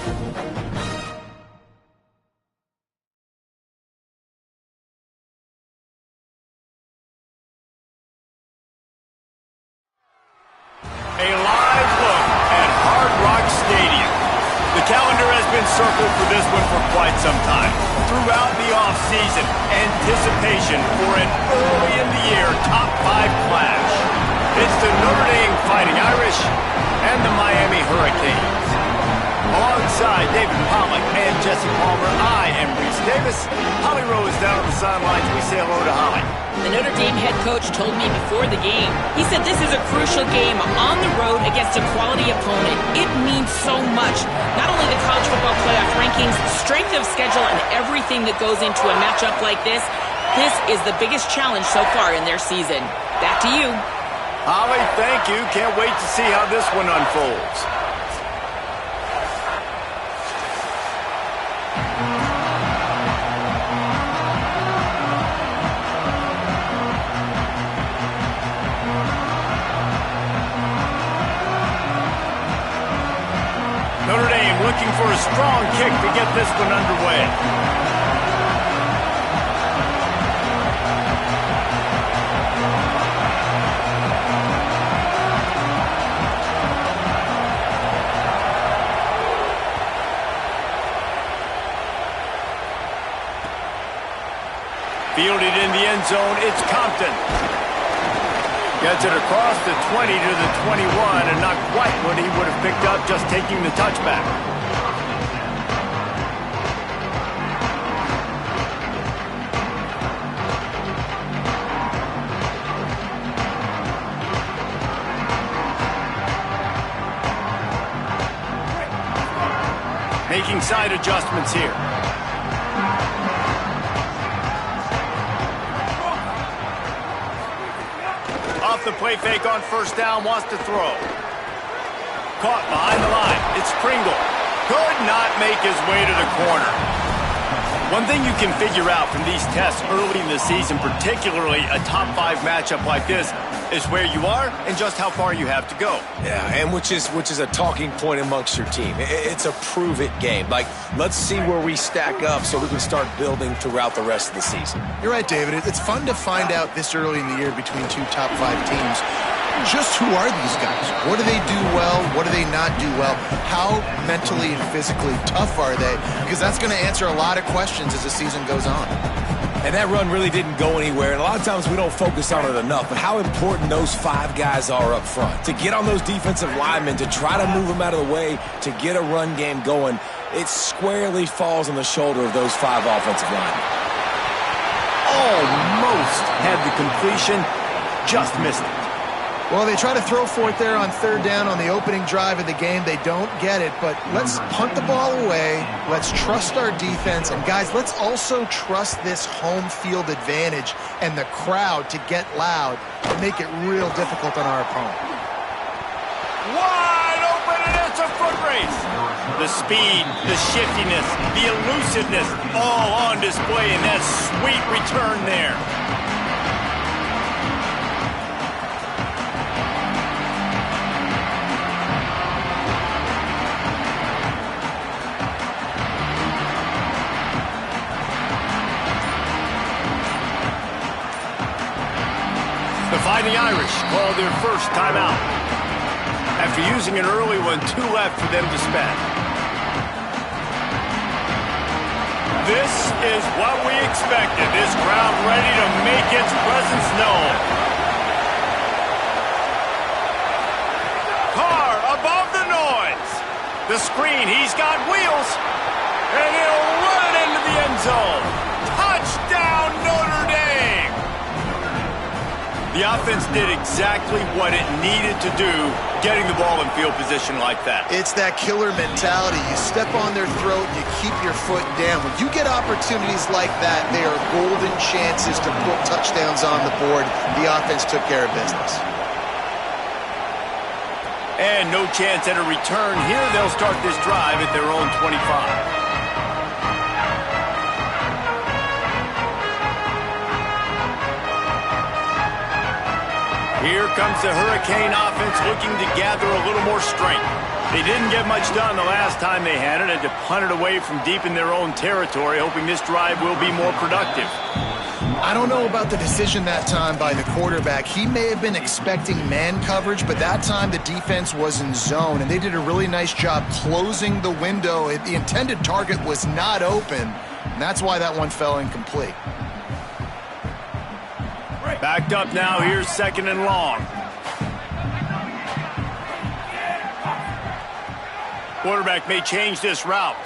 A live look at Hard Rock Stadium. The calendar has been circled for this one for quite some time. Throughout the offseason, anticipation for an early-in-the-year top-5 clash. It's the Notre Dame Fighting Irish and the Miami Hurricanes. Alongside David Pollack and Jesse Palmer, I am Reese Davis. Holly Rose down on the sidelines. We say hello to Holly. The Notre Dame head coach told me before the game, he said this is a crucial game on the road against a quality opponent. It means so much. Not only the college football playoff rankings, strength of schedule, and everything that goes into a matchup like this, this is the biggest challenge so far in their season. Back to you. Holly, thank you. Can't wait to see how this one unfolds. Notre Dame looking for a strong kick to get this one underway. Fielded in the end zone, it's Compton. Gets it across the 20 to the 21, and not quite what he would have picked up just taking the touchback. Making side adjustments here. Off the play fake on first down, wants to throw. Caught behind the line. It's Pringle. Could not make his way to the corner. One thing you can figure out from these tests early in the season, particularly a top-5 matchup like this, is where you are and just how far you have to go. Yeah, and which is a talking point amongst your team. It's a prove-it game. Like, let's see where we stack up so we can start building throughout the rest of the season. You're right, David. It's fun to find out this early in the year between two top-5 teams. Just who are these guys? What do they do well? What do they not do well? How mentally and physically tough are they? Because that's going to answer a lot of questions as the season goes on. And that run really didn't go anywhere, and a lot of times we don't focus on it enough, but how important those 5 guys are up front. To get on those defensive linemen, to try to move them out of the way, to get a run game going, it squarely falls on the shoulder of those 5 offensive linemen. Almost had the completion, just missed it. Well, they try to throw for it there on third down on the opening drive of the game. They don't get it, but let's punt the ball away. Let's trust our defense. And, guys, let's also trust this home field advantage and the crowd to get loud and make it real difficult on our opponent. Wide open, and it's a foot race. The speed, the shiftiness, the elusiveness, all on display in that sweet return there. The Fighting Irish called their first timeout. After using an early one, 2 left for them to spend. This is what we expected. This crowd ready to make its presence known. Carr above the noise. The screen, he's got wheels. And he'll run it into the end zone. Touchdown, Notre Dame! The offense did exactly what it needed to do, getting the ball in field position like that. It's that killer mentality. You step on their throat, you keep your foot down. When you get opportunities like that, they are golden chances to put touchdowns on the board. The offense took care of business. And no chance at a return here. They'll start this drive at their own 25. Here comes the Hurricane offense looking to gather a little more strength. They didn't get much done the last time they had it. Had to punt it away from deep in their own territory, hoping this drive will be more productive. I don't know about the decision that time by the quarterback. He may have been expecting man coverage, but that time the defense was in zone, and they did a really nice job closing the window. The intended target was not open, and that's why that one fell incomplete. Backed up now. Here's 2nd and long. Quarterback may change this route.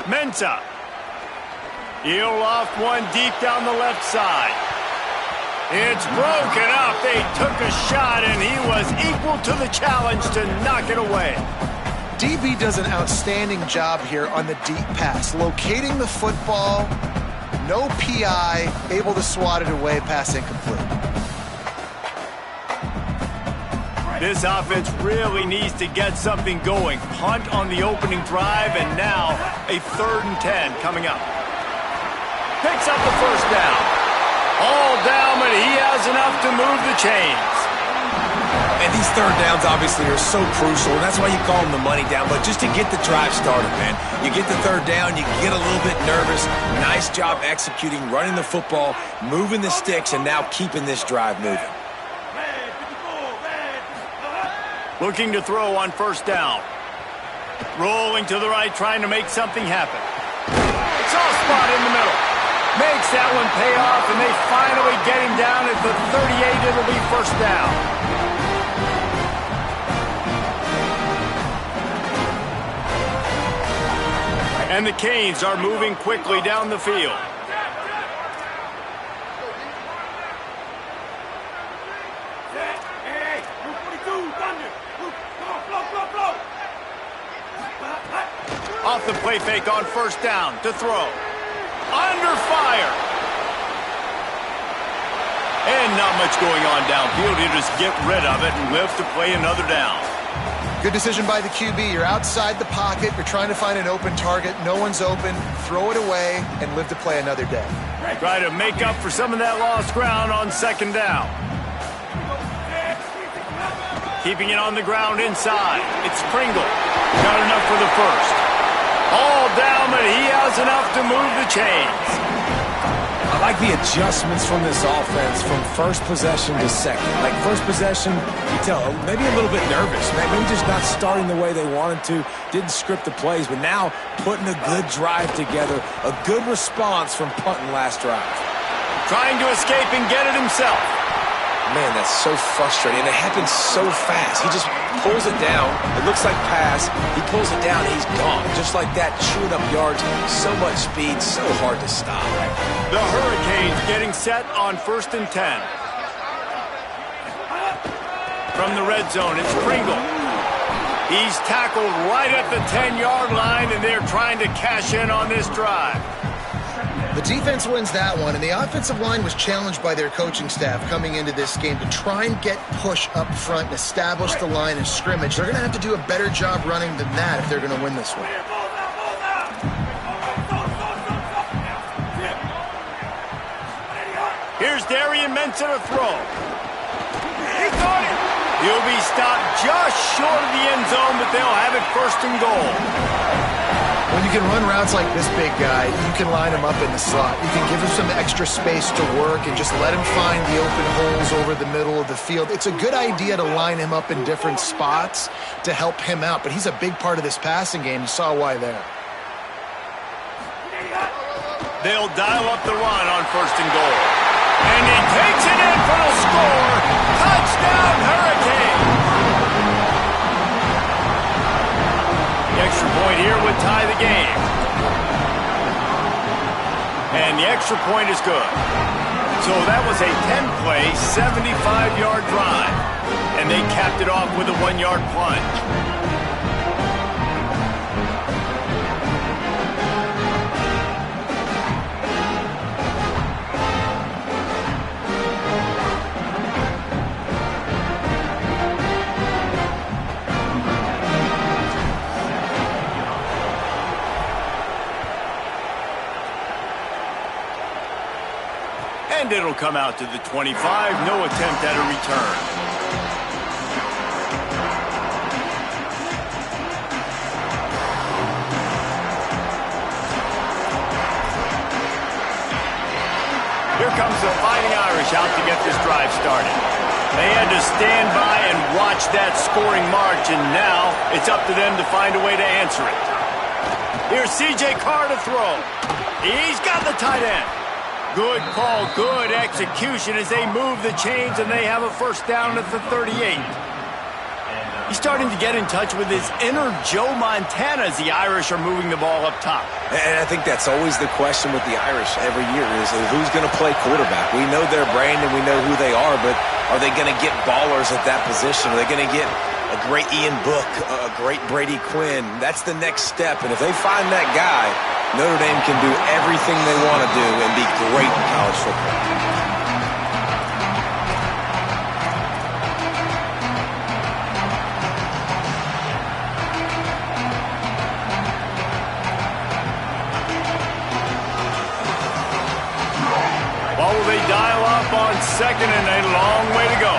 Mensah. He'll loft one deep down the left side. It's broken up. They took a shot, and he was equal to the challenge to knock it away. DB does an outstanding job here on the deep pass, locating the football, no PI, able to swat it away, pass incomplete. This offense really needs to get something going. Punt on the opening drive, and now a 3rd and 10 coming up. Picks up the first down. All down, but he has enough to move the chains. And these 3rd downs obviously are so crucial, and that's why you call them the money down. But just to get the drive started, man, you get the 3rd down, you get a little bit nervous. Nice job executing, running the football, moving the sticks, and now keeping this drive moving. Looking to throw on 1st down. Rolling to the right, trying to make something happen. Soft spot in the middle. Makes that one pay off, and they finally get him down at the 38. It'll be 1st down. And the Canes are moving quickly down the field. Off the play fake on 1st down to throw. Under fire. And not much going on downfield. You just get rid of it and live to play another down. Good decision by the QB. You're outside the pocket. You're trying to find an open target. No one's open. Throw it away and live to play another day. Try to make up for some of that lost ground on 2nd down. Keeping it on the ground inside. It's Pringle. Got enough for the 1st. All down, but he has enough to move the chains. I like the adjustments from this offense from 1st possession to 2nd. Like 1st possession, you tell maybe a little bit nervous, maybe just not starting the way they wanted to, didn't script the plays, but now putting a good drive together, a good response from punting last drive. Trying to escape and get it himself. Man, that's so frustrating, and it happens so fast. He just pulls it down. It looks like pass. He pulls it down, and he's gone. Just like that, chewing up yards. So much speed, so hard to stop. The Hurricanes getting set on 1st and 10. From the red zone, it's Pringle. He's tackled right at the 10-yard line, and they're trying to cash in on this drive. The defense wins that one, and the offensive line was challenged by their coaching staff coming into this game to try and get push up front and establish the line of scrimmage. They're going to have to do a better job running than that if they're going to win this one. Here's Darian Mensah to throw. He got it. He'll be stopped just short of the end zone, but they'll have it 1st and goal. When you can run routes like this big guy, you can line him up in the slot. You can give him some extra space to work and just let him find the open holes over the middle of the field. It's a good idea to line him up in different spots to help him out, but he's a big part of this passing game. You saw why there. They'll dial up the run on 1st and goal. And he takes it in for the score. Touchdown, Hurricanes! The extra point here would tie the game. And the extra point is good. So that was a 10-play, 75-yard drive. And they capped it off with a 1-yard plunge. And it'll come out to the 25. No attempt at a return. Here comes the Fighting Irish out to get this drive started. They had to stand by and watch that scoring march, and now it's up to them to find a way to answer it. Here's C.J. Carr to throw. He's got the tight end. Good call, good execution as they move the chains, and they have a first down at the 38. He's starting to get in touch with his inner Joe Montana as the Irish are moving the ball up top. And I think that's always the question with the Irish every year is who's going to play quarterback. We know their brand and we know who they are, but are they going to get ballers at that position? Are they going to get a great Ian Book, a great Brady Quinn? That's the next step. And if they find that guy, Notre Dame can do everything they want to do and be great in college football. Second and a long way to go.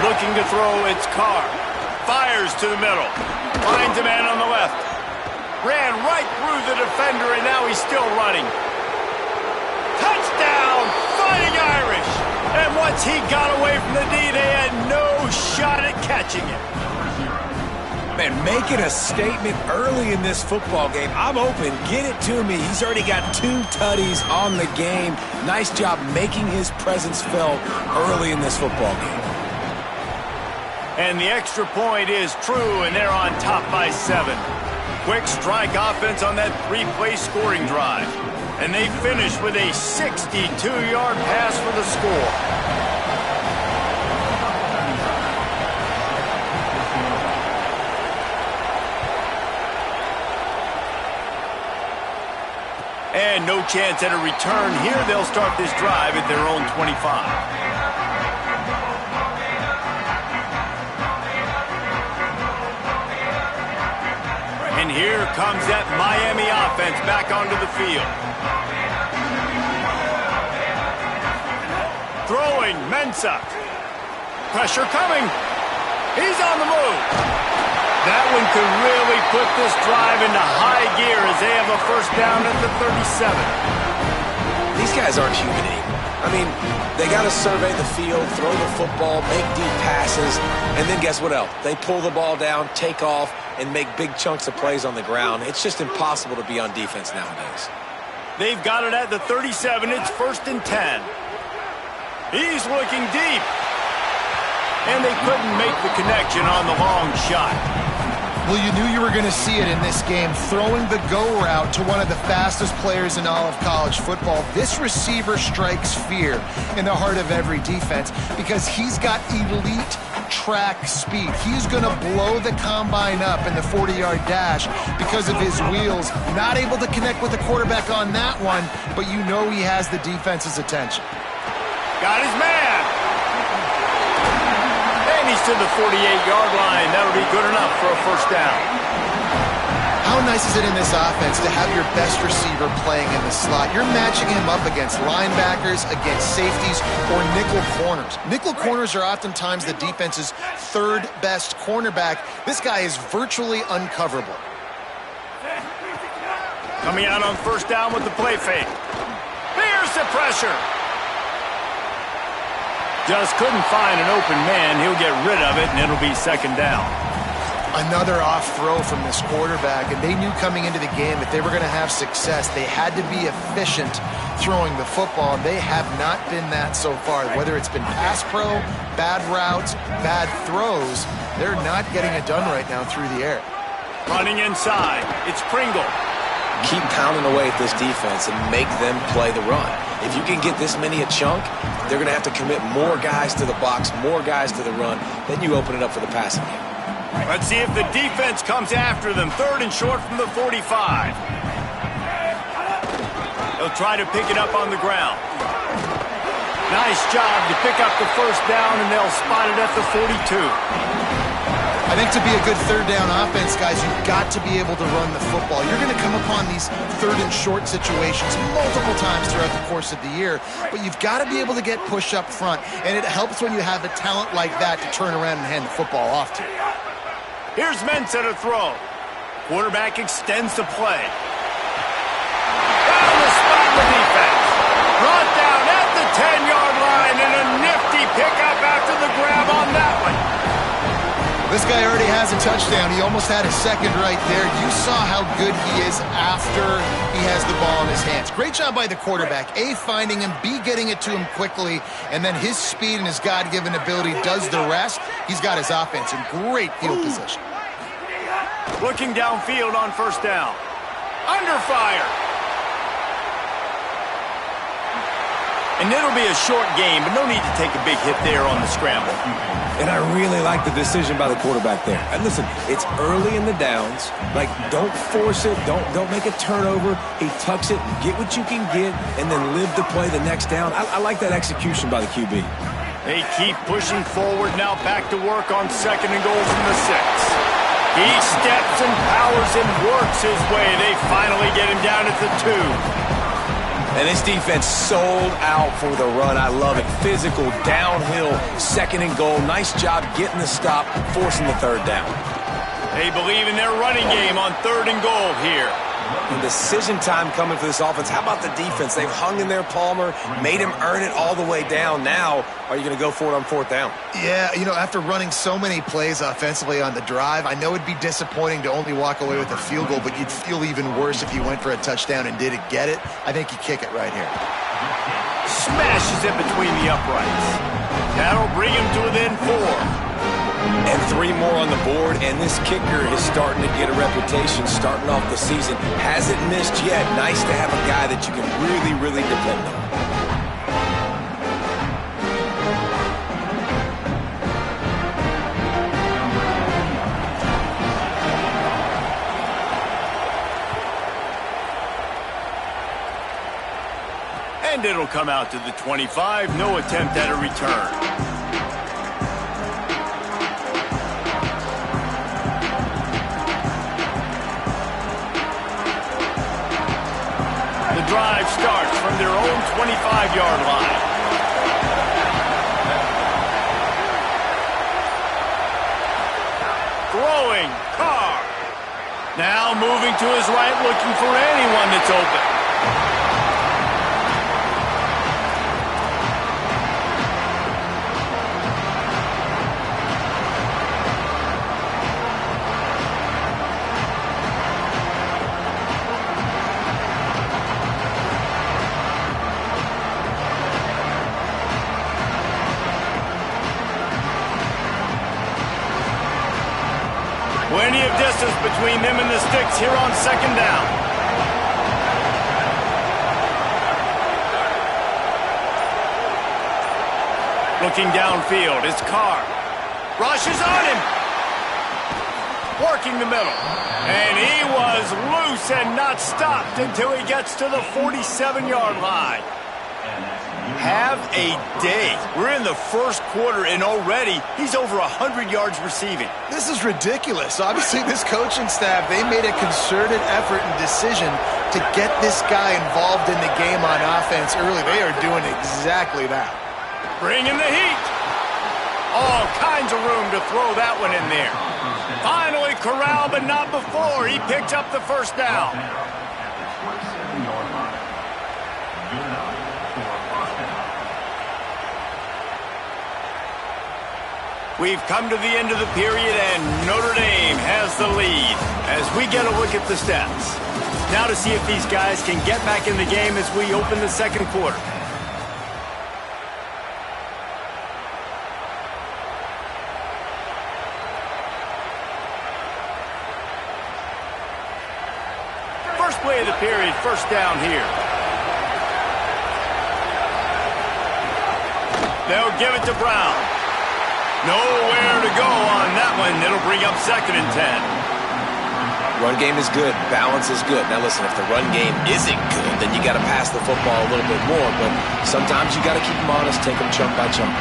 Looking to throw, it's Carr. Fires to the middle. Finds a man on the left. Ran right through the defender, and now he's still running. Touchdown, Fighting Irish! And once he got away from the D, they had no shot at catching him. Man, making a statement early in this football game. I'm open. Get it to me. He's already got 2 tutties on the game. Nice job making his presence felt early in this football game. And the extra point is true, and they're on top by 7. Quick strike offense on that 3-play scoring drive. And they finish with a 62-yard pass for the score. And no chance at a return here. They'll start this drive at their own 25. And here comes that Miami offense back onto the field. Throwing, Mensah. Pressure coming. He's on the move. That one could really put this drive into high gear as they have a first down at the 37. These guys aren't human anymore. I mean, they got to survey the field, throw the football, make deep passes, and then guess what else? They pull the ball down, take off, and make big chunks of plays on the ground. It's just impossible to be on defense nowadays. They've got it at the 37. It's 1st and 10. He's looking deep. And they couldn't make the connection on the long shot. Well, you knew you were going to see it in this game, throwing the go route to one of the fastest players in all of college football. This receiver strikes fear in the heart of every defense because he's got elite track speed. He's going to blow the combine up in the 40-yard dash because of his wheels. Not able to connect with the quarterback on that one, but you know he has the defense's attention. Got his man. He's to the 48-yard line. That'll be good enough for a first down. How nice is it in this offense to have your best receiver playing in the slot? You're matching him up against linebackers, against safeties, or nickel corners. Nickel corners are oftentimes the defense's 3rd best cornerback. This guy is virtually uncoverable. Coming out on first down with the play fake. There's the pressure. Just couldn't find an open man. He'll get rid of it, and it'll be 2nd down. Another off throw from this quarterback, and they knew coming into the game if they were going to have success, they had to be efficient throwing the football. They have not been that so far. Whether it's been pass pro, bad routes, bad throws, they're not getting it done right now through the air. Running inside, it's Pringle. Keep pounding away at this defense and make them play the run. If you can get this many a chunk, they're going to have to commit more guys to the box, more guys to the run. Then you open it up for the passing game. Let's see if the defense comes after them. 3rd and short from the 45. They'll try to pick it up on the ground. Nice job to pick up the first down, and they'll spot it at the 42. I think to be a good third down offense, guys, you've got to be able to run the football. You're going to come upon these third and short situations multiple times throughout the course of the year, but you've got to be able to get push up front, and it helps when you have a talent like that to turn around and hand the football off to you. Here's Mensah to throw. Quarterback extends the play. Down the spot in the defense. Brought down at the 10-yard line, and a nifty pickup after the grab on that one. This guy already has a touchdown. He almost had a second right there. You saw how good he is after he has the ball in his hands. Great job by the quarterback. A, finding him, B, getting it to him quickly, and then his speed and his God-given ability does the rest. He's got his offense in great field position. Looking downfield on first down. Under fire. And it'll be a short game, but no need to take a big hit there on the scramble. And I really like the decision by the quarterback there. And listen, it's early in the downs. Like, don't force it. Don't make a turnover. He tucks it, get what you can get, and then live to play the next down. I like that execution by the QB. They keep pushing forward, now back to work on second and goal from the 6. He steps and powers and works his way. They finally get him down at the 2. And this defense sold out for the run. I love it. Physical, downhill, second and goal. Nice job getting the stop, forcing the third down. They believe in their running game on third and goal here. And decision time coming for this offense. How about the defense? They've hung in there, Palmer, made him earn it all the way down. Now, are you going to go for it on fourth down? Yeah, you know, after running so many plays offensively on the drive, I know it'd be disappointing to only walk away with a field goal, but you'd feel even worse if you went for a touchdown and didn't get it. I think you kick it right here. Smashes it between the uprights. That'll bring him to within 4. And 3 more on the board, and this kicker is starting to get a reputation starting off the season. Hasn't missed yet. Nice to have a guy that you can really, really depend on. And it'll come out to the 25. No attempt at a return. The drive starts from their own 25-yard line. Throwing, Carr. Now moving to his right, looking for anyone that's open. Plenty of distance between them and the sticks here on second down. Looking downfield, it's Carr. Rushes on him. Working the middle. And he was loose and not stopped until he gets to the 47-yard line. Have a day. We're in the first quarter, and already he's over 100 yards receiving. This is ridiculous. Obviously, this coaching staff, they made a concerted effort and decision to get this guy involved in the game on offense early. They are doing exactly that. Bringing the heat. All kinds of room to throw that one in there. Finally corralled, but not before. He picked up the first down. We've come to the end of the period, and Notre Dame has the lead as we get a look at the stats. Now to see if these guys can get back in the game as we open the second quarter. First play of the period, first down here. They'll give it to Brown. Nowhere to go on that one. It'll bring up second and 10. Run game is good. Balance is good. Now, listen, if the run game isn't good, then you got to pass the football a little bit more. But sometimes you got to keep them honest, take them chunk by chunk.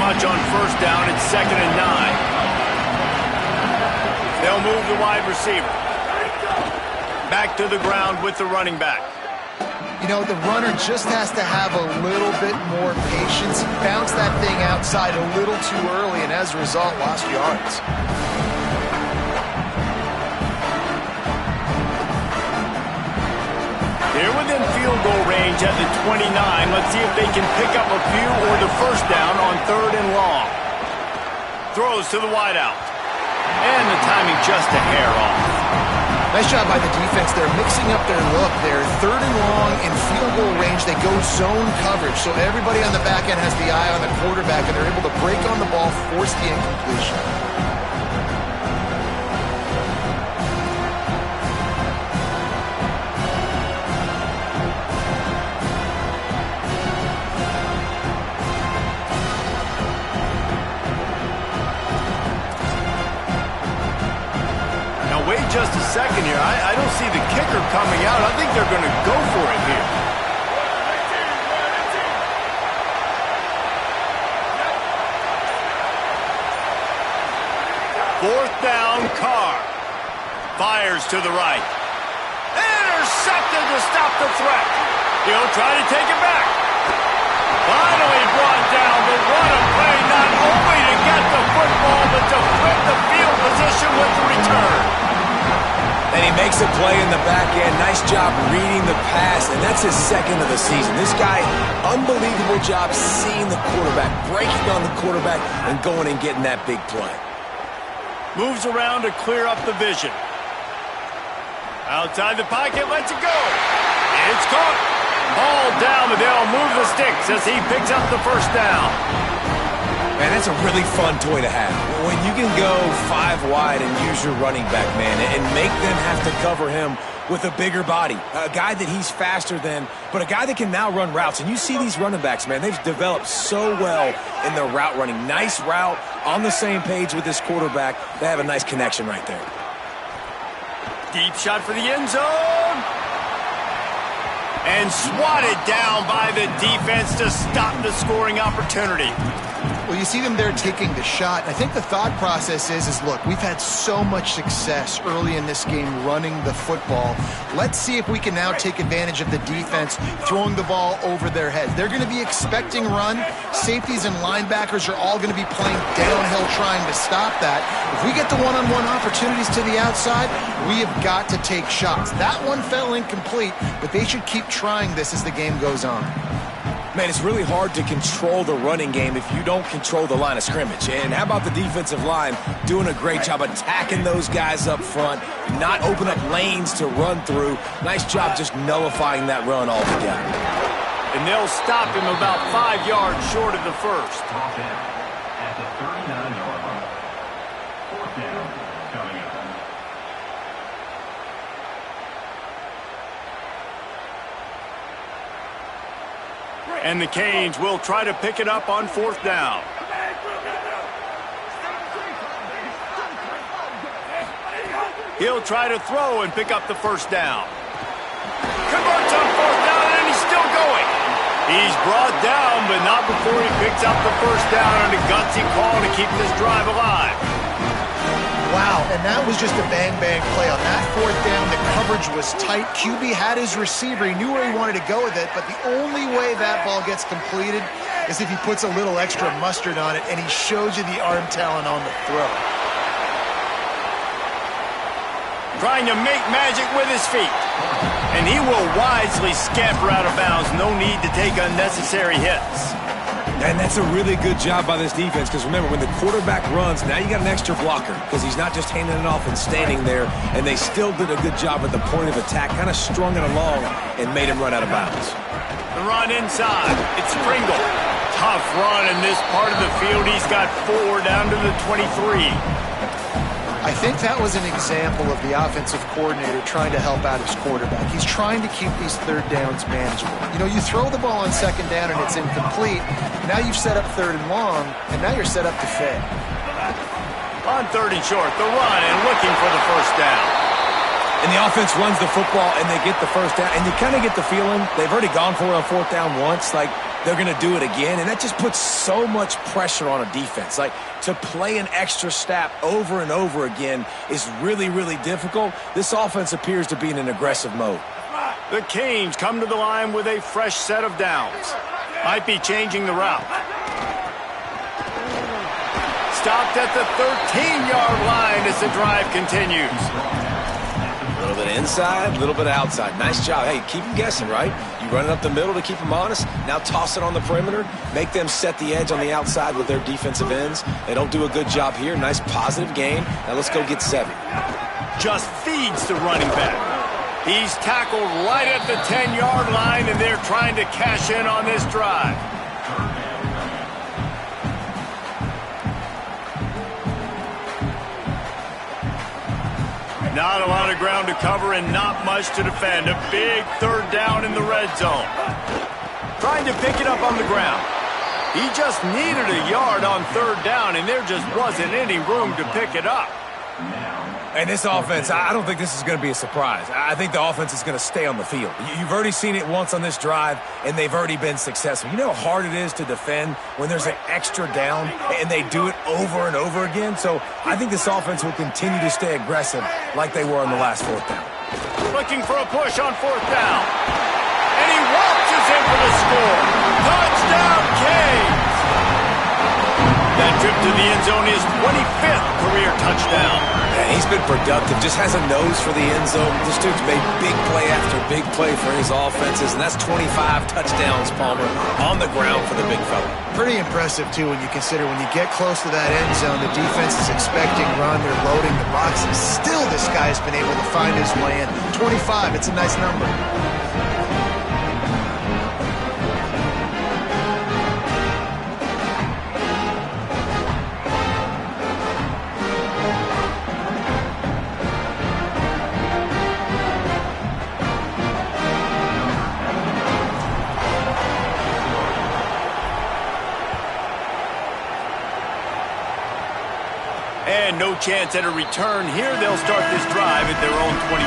much on first down. It's 2nd and 9. They'll move the wide receiver. Back to the ground with the running back. You know, the runner just has to have a little bit more patience. He bounced that thing outside a little too early, and as a result, lost yards. They're within field goal range at the 29. Let's see if they can pick up a few or the first down on 3rd and long. Throws to the wideout. And the timing just a hair off. Nice job by the defense. They're mixing up their look. They're 3rd and long in field goal range. They go zone coverage. So everybody on the back end has the eye on the quarterback, and they're able to break on the ball, force the incompletion. Just a second here. I don't see the kicker coming out. I think they're going to go for it here. Fourth down, Carr. Fires to the right. Intercepted to stop the threat. He'll try to take it back. Finally brought down, but what a play, not only to get the football, but to flip the field position with the return. And he makes a play in the back end. Nice job reading the pass, and that's his 2nd of the season. This guy, unbelievable job seeing the quarterback, breaking on the quarterback, and going and getting that big play. Moves around to clear up the vision. Outside the pocket, lets it go. It's caught. Ball down, but they'll move the sticks as he picks up the first down. Man, that's a really fun toy to have. When you can go 5 wide and use your running back, man, and make them have to cover him with a bigger body. A guy that he's faster than, but a guy that can now run routes. And you see these running backs, man, they've developed so well in their route running. Nice route, on the same page with this quarterback. They have a nice connection right there. Deep shot for the end zone. And swatted down by the defense to stop the scoring opportunity. Well, you see them there taking the shot. I think the thought process is look, we've had so much success early in this game running the football. Let's see if we can now take advantage of the defense throwing the ball over their heads. They're going to be expecting run. Safeties and linebackers are all going to be playing downhill trying to stop that. If we get the one-on-one opportunities to the outside, we have got to take shots. That one fell incomplete, but they should keep trying this as the game goes on. Man, it's really hard to control the running game if you don't control the line of scrimmage. And how about the defensive line doing a great job attacking those guys up front, not open up lanes to run through. Nice job just nullifying that run altogether. And they'll stop him about 5 yards short of the first. At the 39-yard line. Fourth down coming up. And the Canes will try to pick it up on 4th down. He'll try to throw and pick up the first down. Converts on 4th down, and he's still going. He's brought down, but not before he picks up the first down on a gutsy call to keep this drive alive. Wow, and that was just a bang-bang play. On that 4th down, the coverage was tight. QB had his receiver. He knew where he wanted to go with it, but the only way that ball gets completed is if he puts a little extra mustard on it, and he shows you the arm talent on the throw. Trying to make magic with his feet. And he will wisely scamper out of bounds. No need to take unnecessary hits. And that's a really good job by this defense, because remember, when the quarterback runs, now you got an extra blocker, because he's not just handing it off and standing there, and they still did a good job at the point of attack, kind of strung it along and made him run out of bounds. The run inside. It's Pringle. Tough run in this part of the field. He's got 4 down to the 23. I think that was an example of the offensive coordinator trying to help out his quarterback. He's trying to keep these 3rd downs manageable. You know, you throw the ball on 2nd down and it's incomplete. Now you've set up 3rd and long, and now you're set up to fail. On 3rd and short, the run and looking for the first down. And the offense runs the football, and they get the first down. And you kind of get the feeling they've already gone for it on 4th down once. Like, they're going to do it again, and that just puts so much pressure on a defense. Like, to play an extra snap over and over again is really, really difficult. This offense appears to be in an aggressive mode. The Canes come to the line with a fresh set of downs. Might be changing the route. Stopped at the 13-yard line as the drive continues. A little bit inside, a little bit outside. Nice job. Hey, keep them guessing, right? You run it up the middle to keep them honest. Now toss it on the perimeter. Make them set the edge on the outside with their defensive ends. They don't do a good job here. Nice positive gain. Now let's go get 7. Just feeds the running back. He's tackled right at the 10-yard line, and they're trying to cash in on this drive. Not a lot of ground to cover and not much to defend. A big third down in the red zone. Trying to pick it up on the ground. He just needed a yard on third down, and there just wasn't any room to pick it up. And this offense, I don't think this is going to be a surprise. I think the offense is going to stay on the field. You've already seen it once on this drive, and they've already been successful. You know how hard it is to defend when there's an extra down, and they do it over and over again? So I think this offense will continue to stay aggressive like they were on the last 4th down. Looking for a push on 4th down. And he walks in for the score. Touchdown, Canes! That trip to the end zone is 25th career touchdown. And he's been productive, just has a nose for the end zone. This dude's made big play after big play for his offenses, and that's 25 touchdowns, Palmer, on the ground for the big fella. Pretty impressive, too, when you consider when you get close to that end zone, the defense is expecting run, they're loading the boxes. Still, this guy's been able to find his way in. 25, it's a nice number. And no chance at a return here. They'll start this drive at their own 25.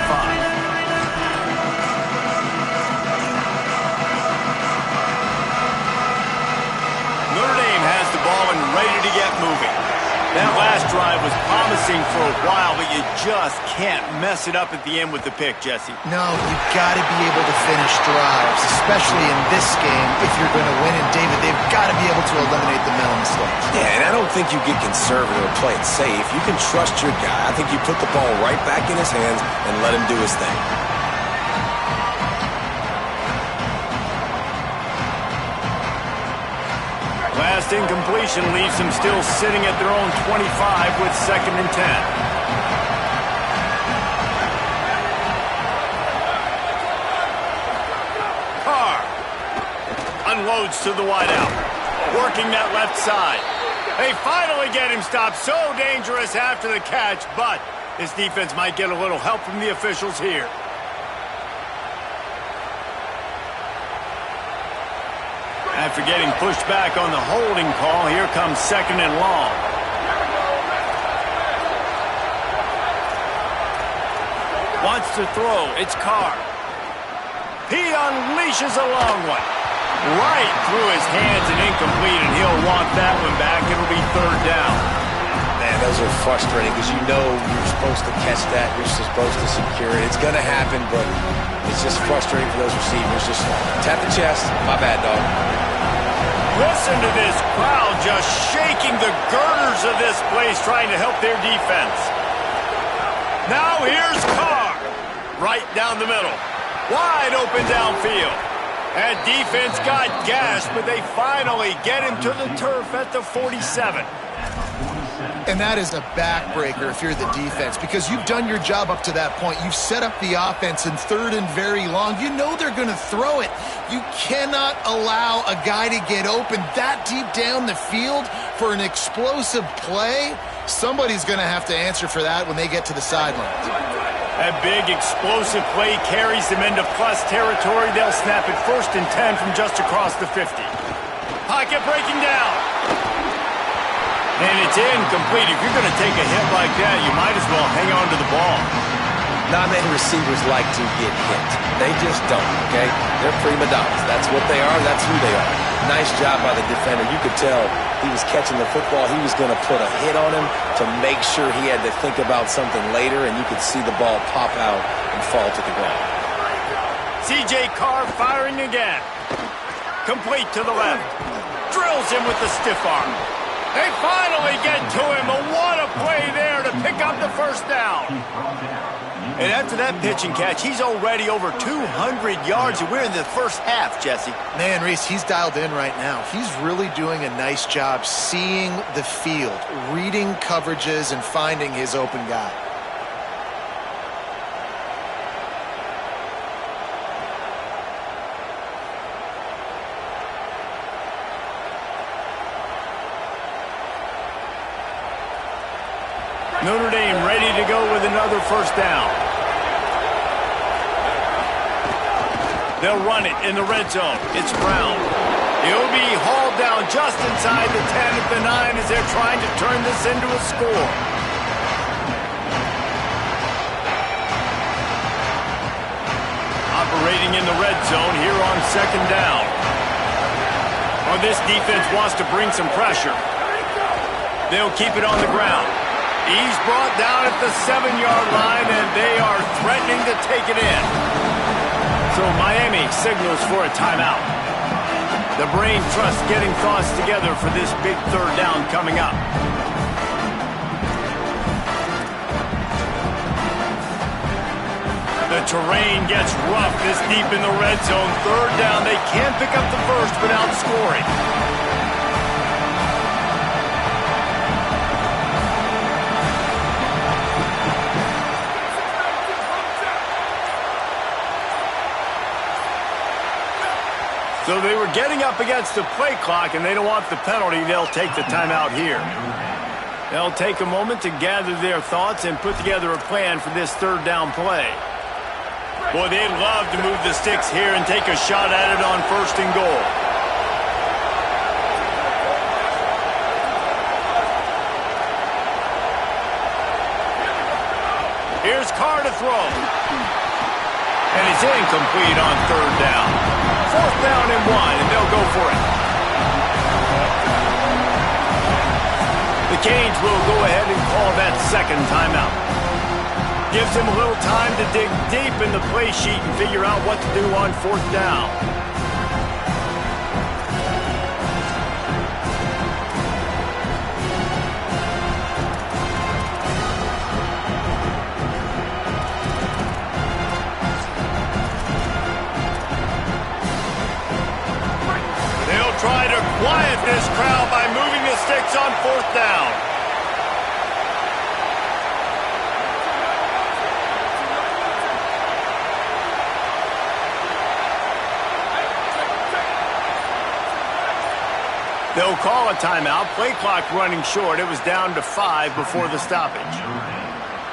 Notre Dame has the ball and ready to get moving. That last drive was promising for a while, but you just can't mess it up at the end with the pick, Jesse. No, you've got to be able to finish drives, especially in this game if you're going to win. And, David, they've got to be able to eliminate the mental mistakes. Yeah, and I don't think you get conservative or play it safe. You can trust your guy. I think you put the ball right back in his hands and let him do his thing. Last incompletion leaves them still sitting at their own 25 with 2nd and 10. Carr unloads to the wideout, working that left side. They finally get him stopped. So dangerous after the catch, but his defense might get a little help from the officials here. After getting pushed back on the holding call, here comes 2nd and long. Wants to throw. It's Carr. He unleashes a long one. Right through his hands and incomplete, and he'll want that one back. It'll be 3rd down. Man, those are frustrating because you know you're supposed to catch that. You're supposed to secure it. It's going to happen, but it's just frustrating for those receivers. Just tap the chest. My bad, dog. Listen to this crowd just shaking the girders of this place, trying to help their defense. Now here's Carr. Right down the middle. Wide open downfield. That defense got gashed, but they finally get him to the turf at the 47. And that is a backbreaker if you're the defense, because you've done your job up to that point. You've set up the offense in 3rd and very long. You know they're going to throw it. You cannot allow a guy to get open that deep down the field for an explosive play. Somebody's going to have to answer for that when they get to the sidelines. That big explosive play carries them into plus territory. They'll snap it 1st and 10 from just across the 50. Pocket breaking down. And it's incomplete. If you're going to take a hit like that, you might as well hang on to the ball. Not many receivers like to get hit. They just don't, okay? They're prima donnas. That's what they are. That's who they are. Nice job by the defender. You could tell he was catching the football. He was going to put a hit on him to make sure he had to think about something later, and you could see the ball pop out and fall to the ground. C.J. Carr firing again. Complete to the left. Drills him with the stiff arm. They finally get to him. What a play there to pick up the first down. And after that pitch and catch, he's already over 200 yards, and we're in the first half, Jesse. Man, Reese, he's dialed in right now. He's really doing a nice job seeing the field, reading coverages, and finding his open guy. Notre Dame ready to go with another first down. They'll run it in the red zone. It's Brown. He'll be hauled down just inside the 10 at the 9 as they're trying to turn this into a score. Operating in the red zone here on second down. Well, this defense wants to bring some pressure. They'll keep it on the ground. He's brought down at the 7-yard line, and they are threatening to take it in. So Miami signals for a timeout. The brain trust getting thoughts together for this big third down coming up. The terrain gets rough this deep in the red zone. Third down, they can't pick up the first without scoring. So they were getting up against the play clock, and they don't want the penalty. They'll take the timeout here. They'll take a moment to gather their thoughts and put together a plan for this third down play. Boy, they'd love to move the sticks here and take a shot at it on first and goal. Here's Carr to throw. And it's incomplete on third down. Fourth down and 1, and they'll go for it. The Canes will go ahead and call that second timeout. Gives him a little time to dig deep in the play sheet and figure out what to do on fourth down. Try to quiet this crowd by moving the sticks on fourth down. They'll call a timeout. Play clock running short. It was down to 5 before the stoppage.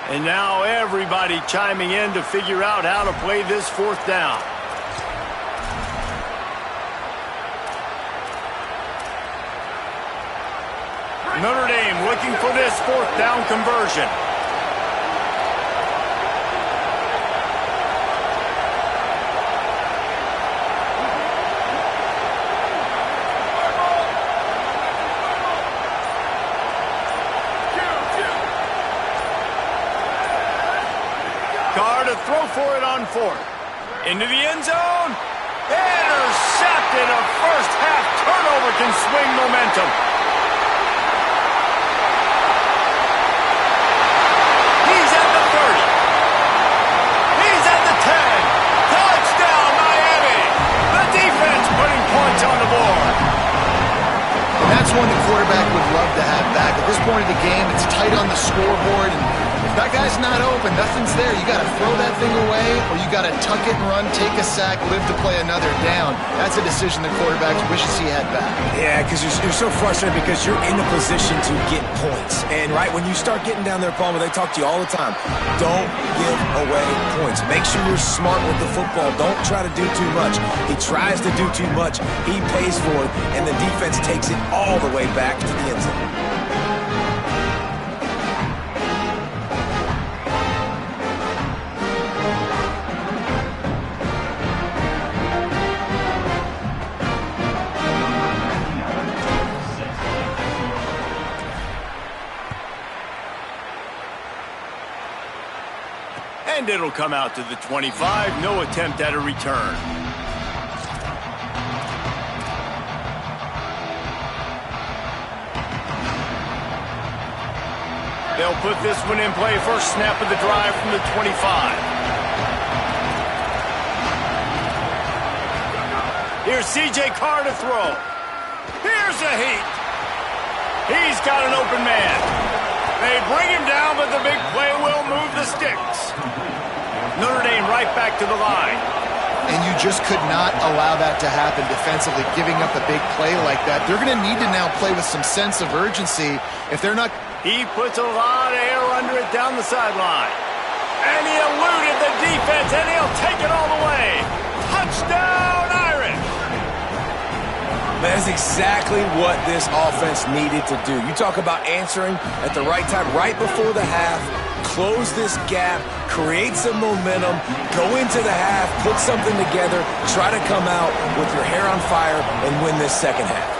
And now everybody chiming in to figure out how to play this fourth down. Notre Dame looking for this fourth down conversion. Carr to throw for it on fourth. Into the end zone. Intercepted. A first half turnover can swing momentum. He's at the 30. He's at the 10. Touchdown, Miami. The defense putting points on the board. And that's one the quarterback would love to have back. At this point of the game, it's tight on the scoreboard, and if that guy's not open, nothing's there. You got to throw that thing away, or you got to tuck it and run, take a sack, live to play another down. That's a decision the quarterback wishes he had back. Yeah, because you're so frustrated because you're in a position to get points. And, right, when you start getting down there, Palmer, they talk to you all the time. Don't give away points. Make sure you're smart with the football. Don't try to do too much. He tries to do too much. He pays for it, and the defense takes it all the way back to the end zone. And it'll come out to the 25. No attempt at a return. They'll put this one in play. First snap of the drive from the 25. Here's C.J. Carr to throw. Here's a heat. He's got an open man. They bring him down, but the big play will move the sticks. Notre Dame right back to the line. And you just could not allow that to happen defensively, giving up a big play like that. They're going to need to now play with some sense of urgency. If they're not... He puts a lot of air under it down the sideline. And he eluded the defense, and he'll take it all the way. Touchdown, Irish! That's exactly what this offense needed to do. You talk about answering at the right time, right before the half, close this gap, create some momentum, go into the half, put something together, try to come out with your hair on fire and win this second half.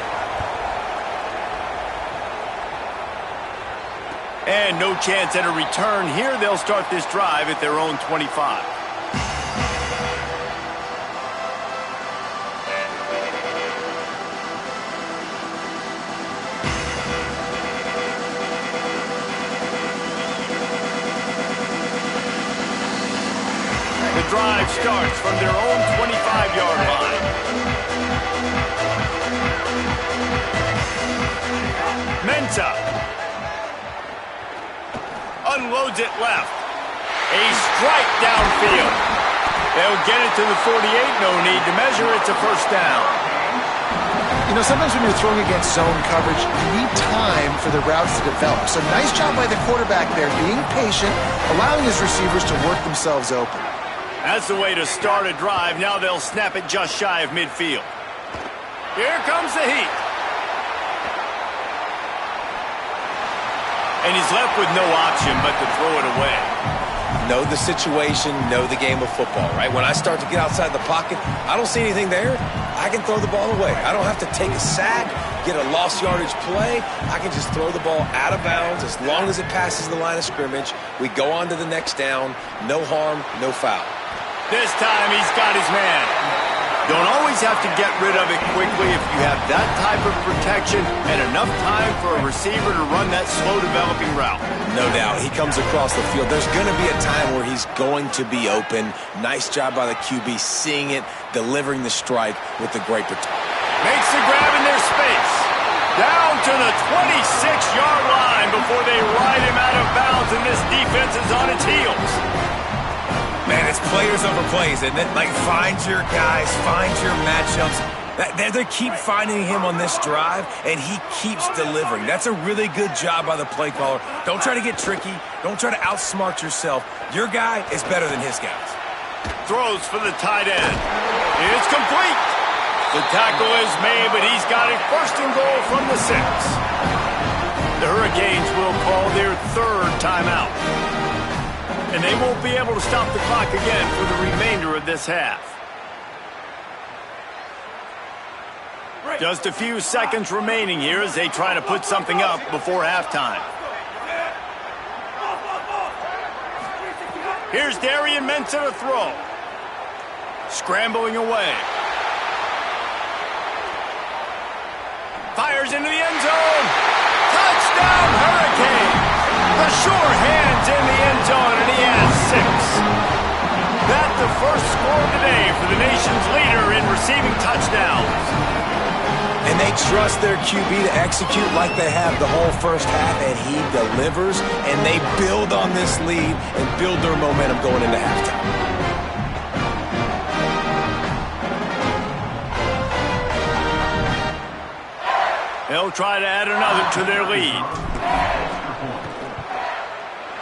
And no chance at a return here. They'll start this drive at their own 25. The drive starts from their own 25-yard line. Mensah unloads it left. A strike downfield. They'll get it to the 48. No need to measure. It's a first down. You know, sometimes when you're throwing against zone coverage, you need time for the routes to develop. So nice job by the quarterback there, being patient, allowing his receivers to work themselves open. That's the way to start a drive. Now they'll snap it just shy of midfield. Here comes the heat. And he's left with no option but to throw it away. Know the situation, know the game of football, right? When I start to get outside the pocket, I don't see anything there, I can throw the ball away. I don't have to take a sack, get a lost yardage play. I can just throw the ball out of bounds as long as it passes the line of scrimmage. We go on to the next down. No harm, no foul. This time he's got his man. Don't always have to get rid of it quickly if you have that type of protection and enough time for a receiver to run that slow-developing route. No doubt. He comes across the field. There's going to be a time where he's going to be open. Nice job by the QB seeing it, delivering the strike with the great protection. Makes the grab in their space. Down to the 26-yard line before they ride him out of bounds, and this defense is on its heels. Man, it's players over plays, isn't it? Like, find your guys, find your matchups. They keep finding him on this drive, and he keeps delivering. That's a really good job by the play caller. Don't try to get tricky. Don't try to outsmart yourself. Your guy is better than his guys. Throws for the tight end. It's complete. The tackle is made, but he's got it first and goal from the 6. The Hurricanes will call their third timeout. And they won't be able to stop the clock again for the remainder of this half. Just a few seconds remaining here as they try to put something up before halftime. Here's Darian Mensah to throw. Scrambling away. Fires into the end zone. Touchdown, Hurricanes! The sure hands in the end zone, and he has 6. That's the first score today for the nation's leader in receiving touchdowns. And they trust their QB to execute like they have the whole first half, and he delivers, and they build on this lead and build their momentum going into halftime. They'll try to add another to their lead.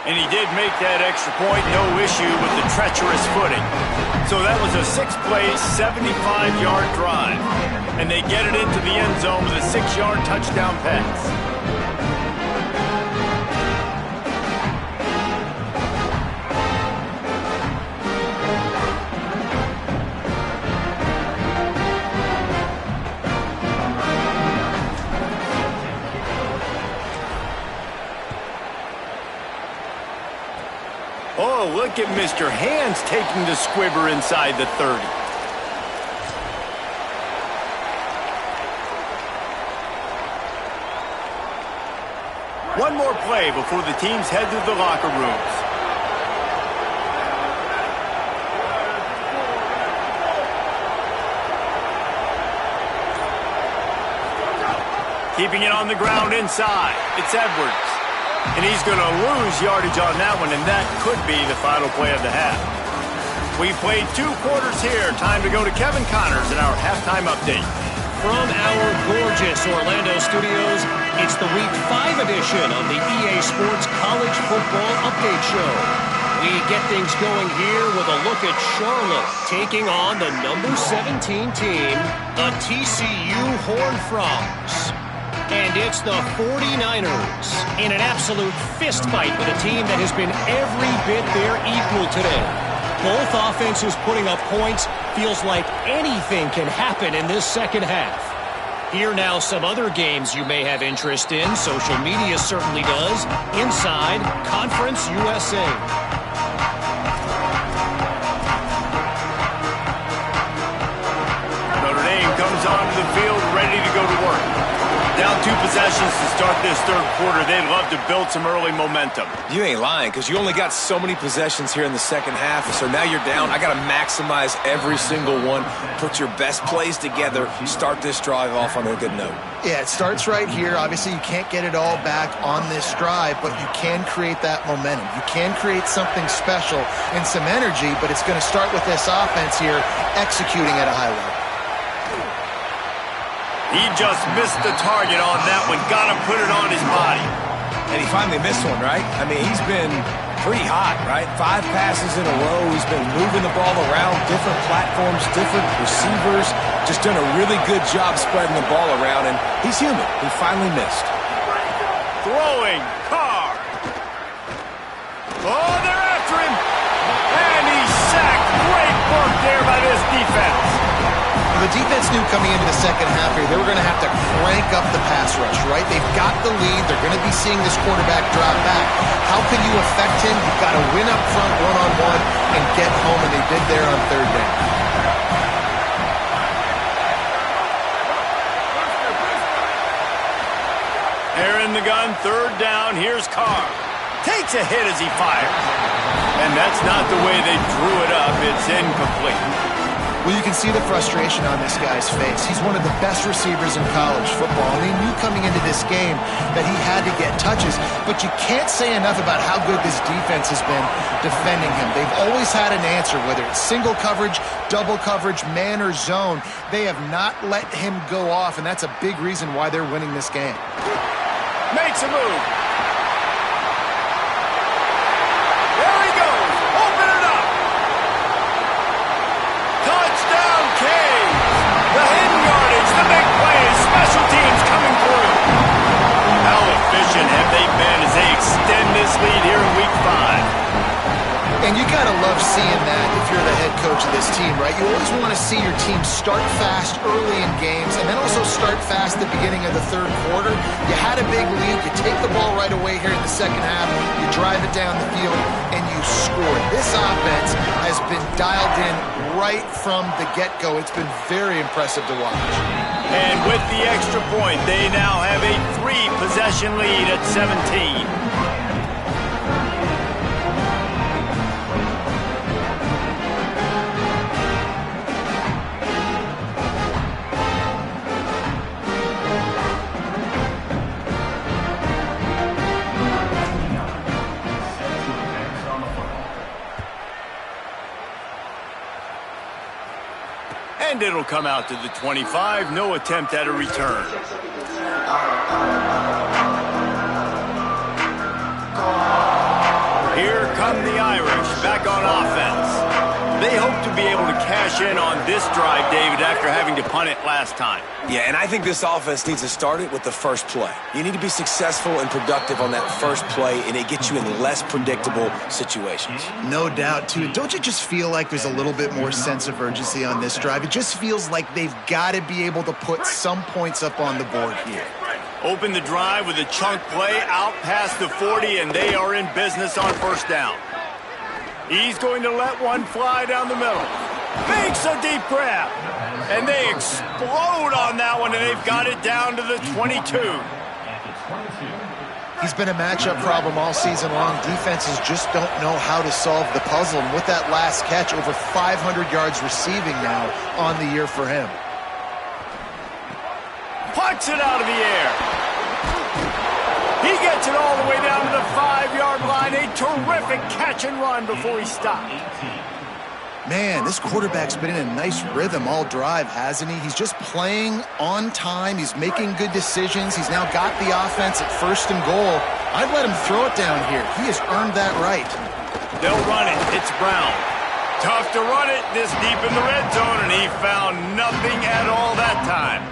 And he did make that extra point, no issue with the treacherous footing. So that was a 6-play, 75-yard drive. And they get it into the end zone with a 6-yard touchdown pass. Oh, look at Mr. Hands taking the squibber inside the 30. One more play before the teams head to the locker rooms. Keeping it on the ground inside. It's Edwards. And he's going to lose yardage on that one, and that could be the final play of the half. We played 2 quarters here. Time to go to Kevin Connors in our halftime update. From our gorgeous Orlando studios, it's the Week 5 edition of the EA Sports College Football Update Show. We get things going here with a look at Charlotte taking on the number 17 team, the TCU Horned Frogs. And it's the 49ers in an absolute fist fight with a team that has been every bit their equal today. Both offenses putting up points. Feels like anything can happen in this second half. Here now some other games you may have interest in. Social media certainly does. Inside Conference USA. Notre Dame comes onto the field ready to go to work. Down 2 possessions to start this third quarter. They'd love to build some early momentum. You ain't lying, because you only got so many possessions here in the second half, so now you're down. I got to maximize every single one, put your best plays together, start this drive off on a good note. Yeah, it starts right here. Obviously, you can't get it all back on this drive, but you can create that momentum. You can create something special and some energy, but it's going to start with this offense here executing at a high level. He just missed the target on that one. Got to put it on his body. And he finally missed one, right? I mean, he's been pretty hot, right? 5 passes in a row. He's been moving the ball around, different platforms, different receivers. Just done a really good job spreading the ball around, and he's human. He finally missed. Throwing. Carr. Oh, they're after him. And he's sacked. Great work there by this defense. The defense knew coming into the second half here, they were going to have to crank up the pass rush, right? They've got the lead. They're going to be seeing this quarterback drop back. How can you affect him? You've got to win up front one-on-one and get home, and they did there on third down. They're in the gun, third down. Here's Carr. Takes a hit as he fires. And that's not the way they drew it up. It's incomplete. Well, you can see the frustration on this guy's face. He's one of the best receivers in college football, and they knew coming into this game that he had to get touches, but you can't say enough about how good this defense has been defending him. They've always had an answer, whether it's single coverage, double coverage, man or zone. They have not let him go off, and that's a big reason why they're winning this game. Makes a move. There he goes. Open it up. Touchdown, Canes. The hidden yardage, the big plays, special teams coming through. How efficient have they been as they extend this lead here in Week 5? And you gotta love seeing that if you're the head coach of this team, right? You always want to see your team start fast early in games and then also start fast at the beginning of the third quarter. You had a big lead, you take the ball right away here in the second half, you drive it down the field, and you score. This offense has been dialed in right from the get-go. It's been very impressive to watch. And with the extra point, they now have a 3-possession lead at 17. And it'll come out to the 25. No attempt at a return. Here come the Irish back on offense. They hope to be able to cash in on this drive, David, after having to punt it last time. Yeah, and I think this offense needs to start it with the first play. You need to be successful and productive on that first play, and it gets you in less predictable situations. No doubt, too. Don't you just feel like there's a little bit more sense of urgency on this drive? It just feels like they've got to be able to put some points up on the board here. Open the drive with a chunk play out past the 40, and they are in business on first down. He's going to let one fly down the middle. Makes a deep grab. And they explode on that one, and they've got it down to the 22. He's been a matchup problem all season long. Defenses just don't know how to solve the puzzle. And with that last catch, over 500 yards receiving now on the year for him. Pucks it out of the air. He gets it all the way down to the 5-yard line. A terrific catch and run before he stopped. Man, this quarterback's been in a nice rhythm all drive, hasn't he? He's just playing on time. He's making good decisions. He's now got the offense at 1st and goal. I'd let him throw it down here. He has earned that right. They'll run it. It's Brown. Tough to run it this deep in the red zone, and he found nothing at all that time.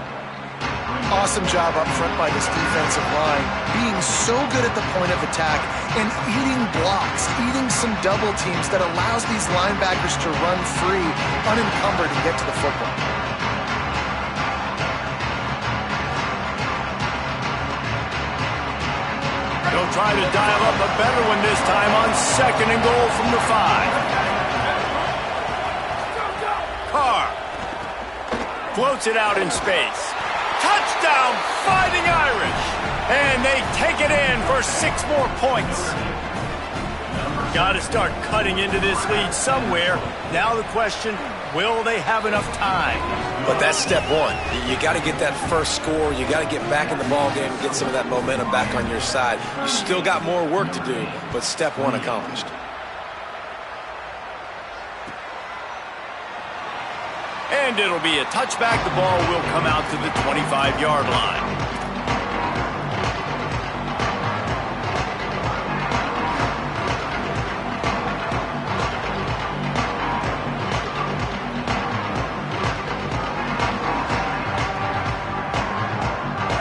Awesome job up front by this defensive line, being so good at the point of attack and eating blocks, eating some double teams that allows these linebackers to run free, unencumbered, and get to the football. They'll try to dial up a better one this time on 2nd and goal from the 5. Carr floats it out in space. Touchdown, Fighting Irish! And they take it in for 6 more points. Got to start cutting into this lead somewhere. Now the question, will they have enough time? But that's step one. You got to get that first score. You got to get back in the ball game and get some of that momentum back on your side. You still got more work to do, but step one accomplished. And it'll be a touchback. The ball will come out to the 25-yard line.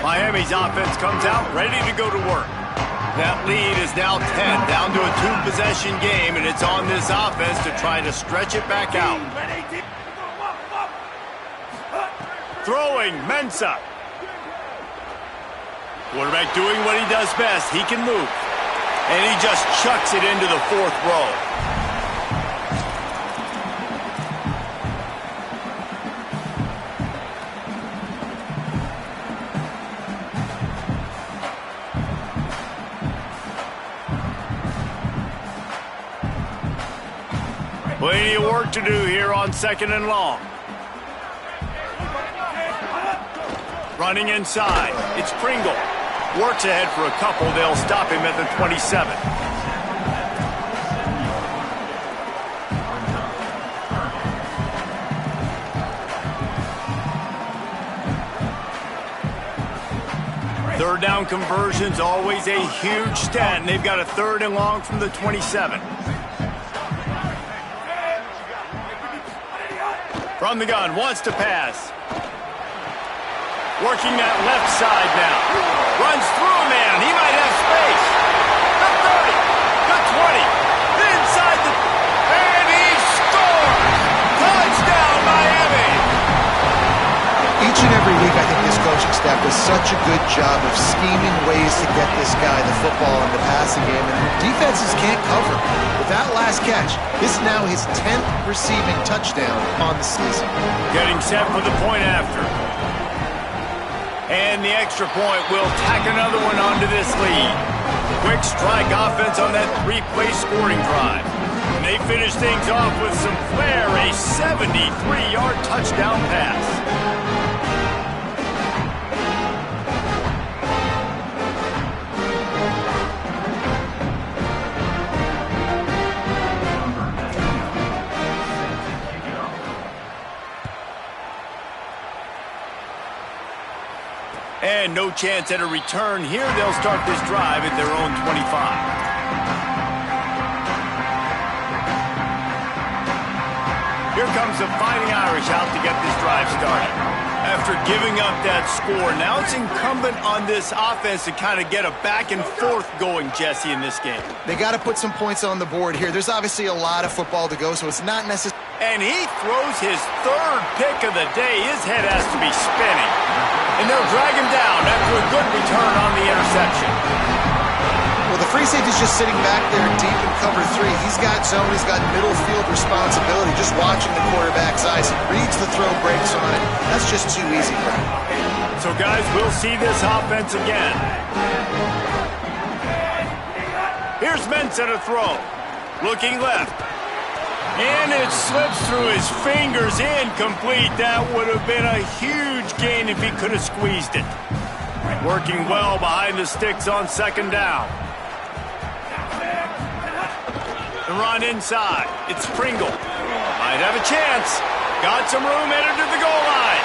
Miami's offense comes out ready to go to work. That lead is now 10, down to a 2-possession game, and it's on this offense to try to stretch it back out. Throwing, Mensah. Quarterback doing what he does best. He can move. And he just chucks it into the 4th row. Plenty of work to do here on 2nd and long. Running inside. It's Pringle. Works ahead for a couple. They'll stop him at the 27. Third down conversion's always a huge stat, and they've got a 3rd and long from the 27. From the gun, wants to pass. Working that left side now. Runs through a man. He might have space. The 30. The 20. Inside the... And he scores! Touchdown, Miami! Each and every week, I think this coaching staff does such a good job of scheming ways to get this guy the football in the passing game, and defenses can't cover. With that last catch, this is now his 10th receiving touchdown on the season. Getting set for the point after. And the extra point will tack another one onto this lead. Quick strike offense on that 3-play scoring drive. And they finish things off with some flair, a 73-yard touchdown pass. And no chance at a return here. They'll start this drive at their own 25. Here comes the Fighting Irish out to get this drive started. After giving up that score, now it's incumbent on this offense to kind of get a back and forth going, Jesse, in this game. They got to put some points on the board here. There's obviously a lot of football to go, so it's not necessary. And he throws his 3rd pick of the day. His head has to be spinning. And they'll drag him down after a good return on the interception. Well, the free safety's just sitting back there deep in cover 3. He's got zone, he's got middle field responsibility, just watching the quarterback's eyes. He reads the throw, breaks on it. That's just too easy for him. So, guys, we'll see this offense again. Here's Mensah to throw. Looking left. And it slips through his fingers, incomplete. That would have been a huge gain if he could have squeezed it. Working well behind the sticks on second down. The run inside. It's Pringle. Might have a chance. Got some room, headed to the goal line.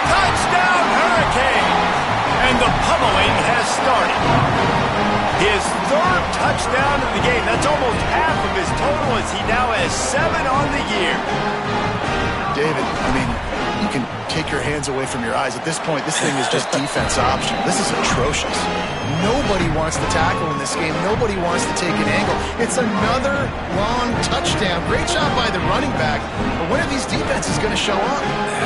Touchdown, Hurricane! And the pummeling has started. His third touchdown of the game. That's almost half of his total as he now has 7 on the year. David, I mean, you can take your hands away from your eyes. At this point, this thing is just defense option. This is atrocious. Nobody wants to tackle in this game. Nobody wants to take an angle. It's another long touchdown. Great job by the running back. But when are these defenses going to show up?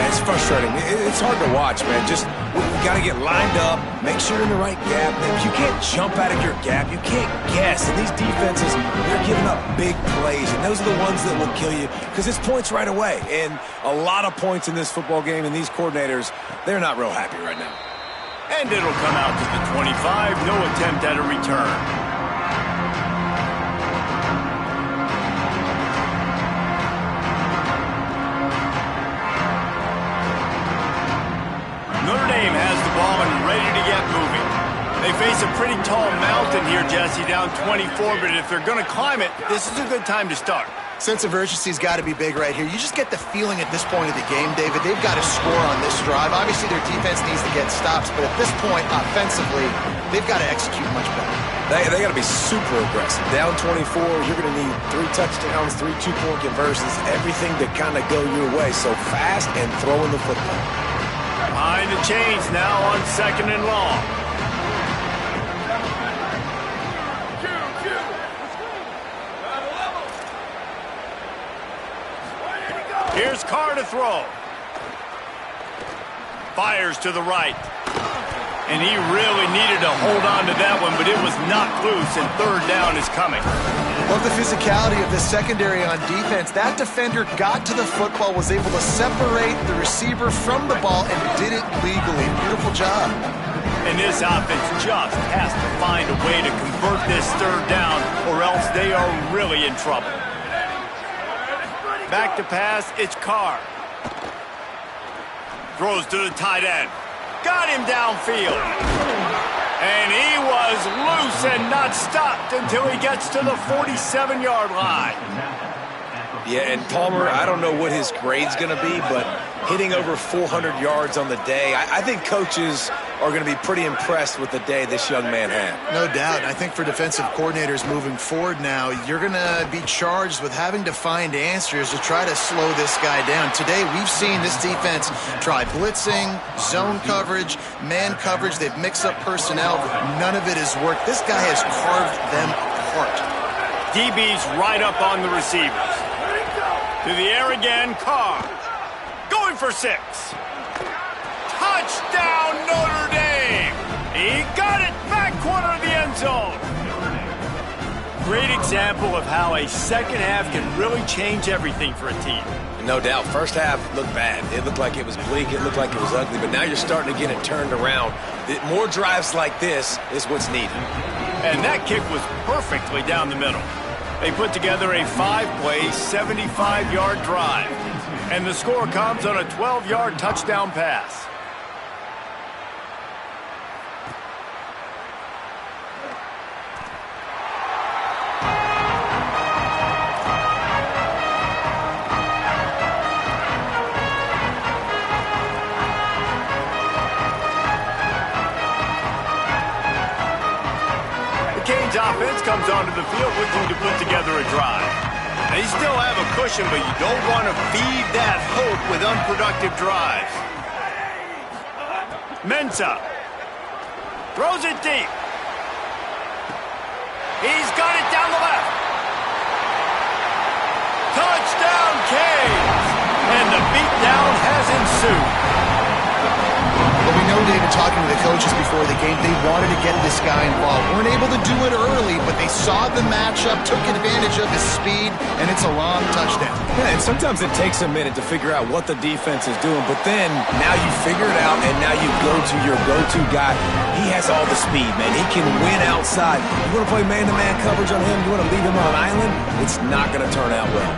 It's frustrating. It's hard to watch, man. Just, you got to get lined up, make sure you're in the right gap. If you can't jump out of your gap, you can't guess. And these defenses, they're giving up big plays, and those are the ones that will kill you because it's points right away. And a lot of points in this football game, and these coordinators, they're not real happy right now. And it'll come out to the 25. No attempt at a return. Notre Dame has the ball and ready to get moving. They face a pretty tall mountain here, Jesse, down 24, but if they're going to climb it, this is a good time to start. Sense of urgency's got to be big right here. You just get the feeling at this point of the game, David, they've got to score on this drive. Obviously, their defense needs to get stops, but at this point, offensively, they've got to execute much better. They got to be super aggressive. Down 24, you're going to need 3 touchdowns, 3 two-point conversions, everything to kind of go your way. So fast and throwing the football. Behind the chains now on second and long. Here's Carr to throw. Fires to the right. And he really needed to hold on to that one, but it was knocked loose, and third down is coming. Love the physicality of the secondary on defense. That defender got to the football, was able to separate the receiver from the ball, and did it legally. Beautiful job. And this offense just has to find a way to convert this third down, or else they are really in trouble. Back to pass, it's Carr. Throws to the tight end. Got him downfield. And he was loose and not stopped until he gets to the 47-yard line. Yeah, and Palmer, I don't know what his grade's going to be, but hitting over 400 yards on the day, I think coaches are going to be pretty impressed with the day this young man had. No doubt. I think for defensive coordinators moving forward now, you're going to be charged with having to find answers to try to slow this guy down. Today, we've seen this defense try blitzing, zone coverage, man coverage. They've mixed up personnel, but none of it has worked. This guy has carved them apart. DB's right up on the receivers. To the air again, Carr. Going for 6. Touchdown, Notre Dame! He got it back corner of the end zone. Great example of how a second half can really change everything for a team. No doubt. First half looked bad. It looked like it was bleak. It looked like it was ugly. But now you're starting to get it turned around. More drives like this is what's needed. And that kick was perfectly down the middle. They put together a 5-play, 75-yard drive. And the score comes on a 12-yard touchdown pass. Offense comes onto the field looking to put together a drive. They still have a cushion, but you don't want to feed that hope with unproductive drives. Mensah throws it deep. He's got it down the left. Touchdown, Canes! And the beatdown has ensued. Well, we know, David, talking to the coaches before the game, they wanted to get this guy involved. Weren't able to do it early, but they saw the matchup, took advantage of his speed, and it's a long touchdown. Yeah, and sometimes it takes a minute to figure out what the defense is doing, but then now you figure it out, and now you go to your go-to guy. He has all the speed, man. He can win outside. You want to play man-to-man coverage on him? You want to leave him on an island? It's not going to turn out well.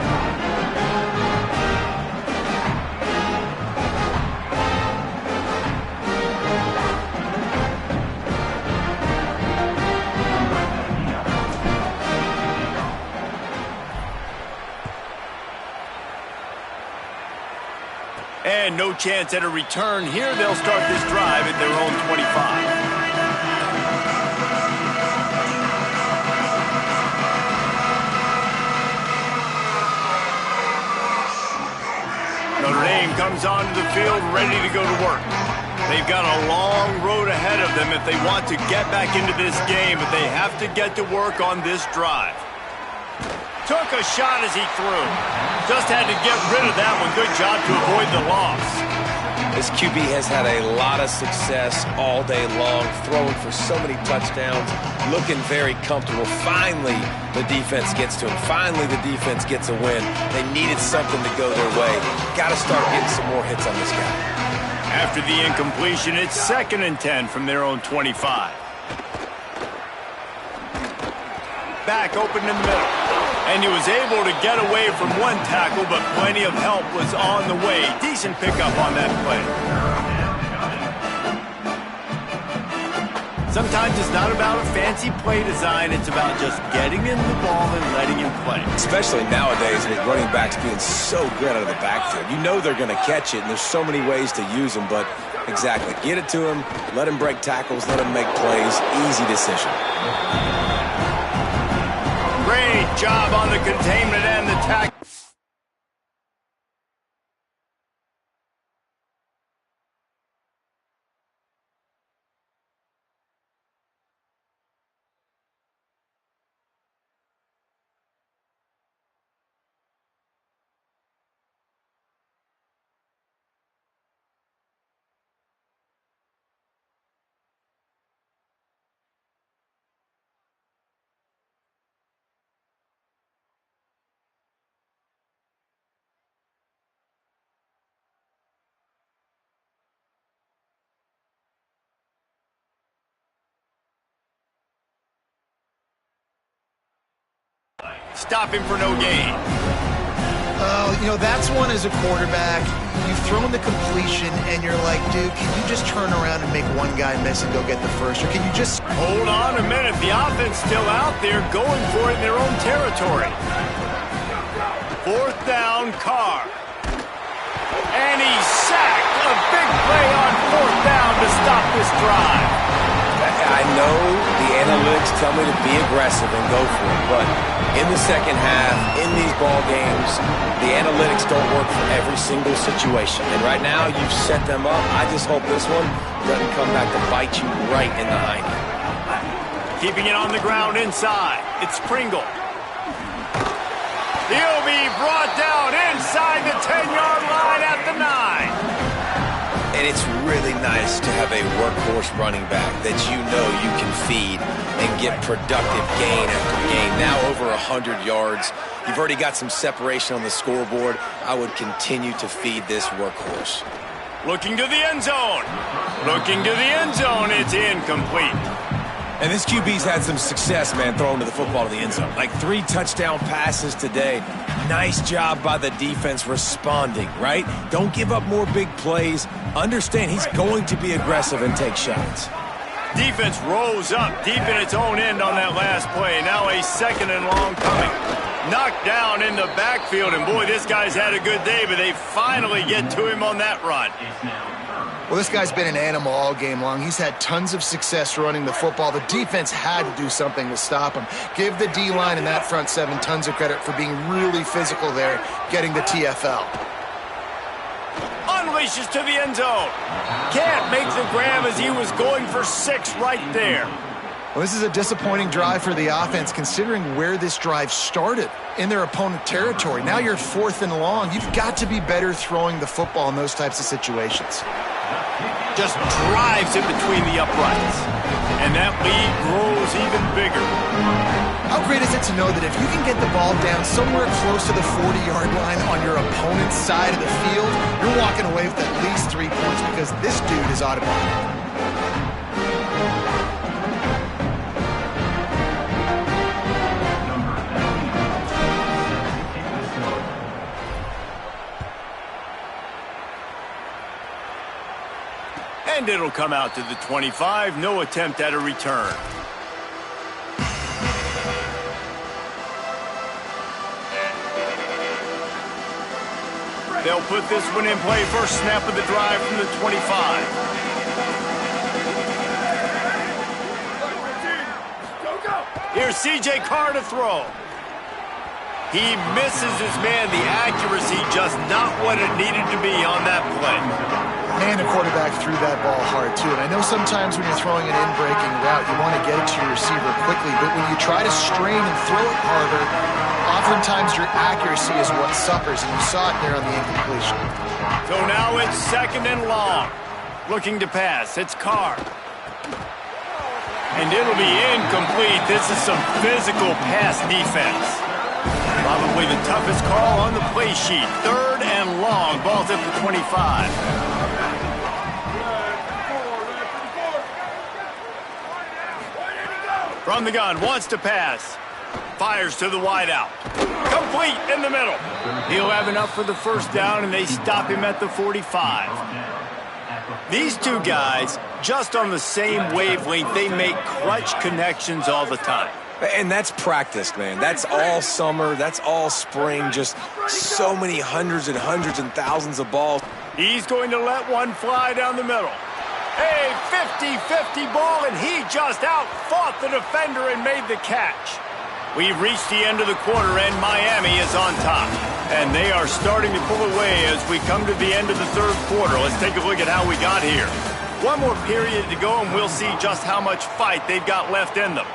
And no chance at a return here. They'll start this drive at their own 25. Notre Dame comes onto the field ready to go to work. They've got a long road ahead of them if they want to get back into this game, but they have to get to work on this drive. Took a shot as he threw. Just had to get rid of that one. Good job to avoid the loss. This QB has had a lot of success all day long, throwing for so many touchdowns, looking very comfortable. Finally, the defense gets to him. Finally, the defense gets a win. They needed something to go their way. Got to start getting some more hits on this guy. After the incompletion, it's 2nd and 10 from their own 25. Back open in the middle. And he was able to get away from one tackle, but plenty of help was on the way. Decent pickup on that play. Sometimes it's not about a fancy play design. It's about just getting him the ball and letting him play. Especially nowadays with running backs being so good out of the backfield. You know they're going to catch it, and there's so many ways to use them, but exactly. Get it to him, let him break tackles, let him make plays. Easy decision. Great job on the containment and the tackle. Stop him for no gain. You know, that's one as a quarterback. You've thrown the completion, and you're like, dude, can you just turn around and make one guy miss and go get the first? Or can you just... Hold on a minute. The offense still out there going for it in their own territory. 4th down, Carr. And he's sacked. A big play on 4th down to stop this drive. I know the analytics tell me to be aggressive and go for it, but in the second half, in these ball games, the analytics don't work for every single situation. And right now, you've set them up. I just hope this one doesn't come back to bite you right in the hiney. Keeping it on the ground inside. It's Pringle. He'll be brought down inside the 10-yard line at the 9. And it's really nice to have a workhorse running back that you know you can feed and get productive gain after gain. Now over 100 yards. You've already got some separation on the scoreboard. I would continue to feed this workhorse. Looking to the end zone. Looking to the end zone. It's incomplete. And this QB's had some success, man, throwing to the football to the end zone. Like 3 touchdown passes today. Nice job by the defense responding, right? Don't give up more big plays. Understand he's going to be aggressive and take shots. Defense rose up deep in its own end on that last play. Now a 2nd and long coming. Knocked down in the backfield, and boy, this guy's had a good day, but they finally get to him on that run. Well, this guy's been an animal all game long. He's had tons of success running the football. The defense had to do something to stop him. Give the D-line and that front 7 tons of credit for being really physical there, getting the TFL. Unleashes to the end zone. Can't make the grab as he was going for 6 right there. Well, this is a disappointing drive for the offense, considering where this drive started, in their opponent territory. Now you're 4th and long. You've got to be better throwing the football in those types of situations. Just drives it between the uprights. And that lead grows even bigger. How great is it to know that if you can get the ball down somewhere close to the 40-yard line on your opponent's side of the field, you're walking away with at least 3 points because this dude is automatic. And it'll come out to the 25. No attempt at a return. They'll put this one in play. First snap of the drive from the 25. Here's C.J. Carr to throw. He misses his man. The accuracy just not what it needed to be on that play. Man, the quarterback threw that ball hard, too. And I know sometimes when you're throwing an in-breaking route, you want to get it to your receiver quickly. But when you try to strain and throw it harder, oftentimes your accuracy is what suffers. And you saw it there on the incompletion. So now it's 2nd and long. Looking to pass. It's Carr. And it'll be incomplete. This is some physical pass defense. Probably the toughest call on the play sheet. 3rd and long. Ball's at the 25. From the gun, wants to pass. Fires to the wideout. Complete in the middle. He'll have enough for the first down, and they stop him at the 45. These two guys, just on the same wavelength, they make clutch connections all the time. And that's practice, man. That's all summer. That's all spring. Just so many hundreds and thousands of balls. He's going to let one fly down the middle. A 50-50 ball, and he just out-fought the defender and made the catch. We've reached the end of the quarter, and Miami is on top. And they are starting to pull away as we come to the end of the 3rd quarter. Let's take a look at how we got here. One more period to go, and we'll see just how much fight they've got left in them.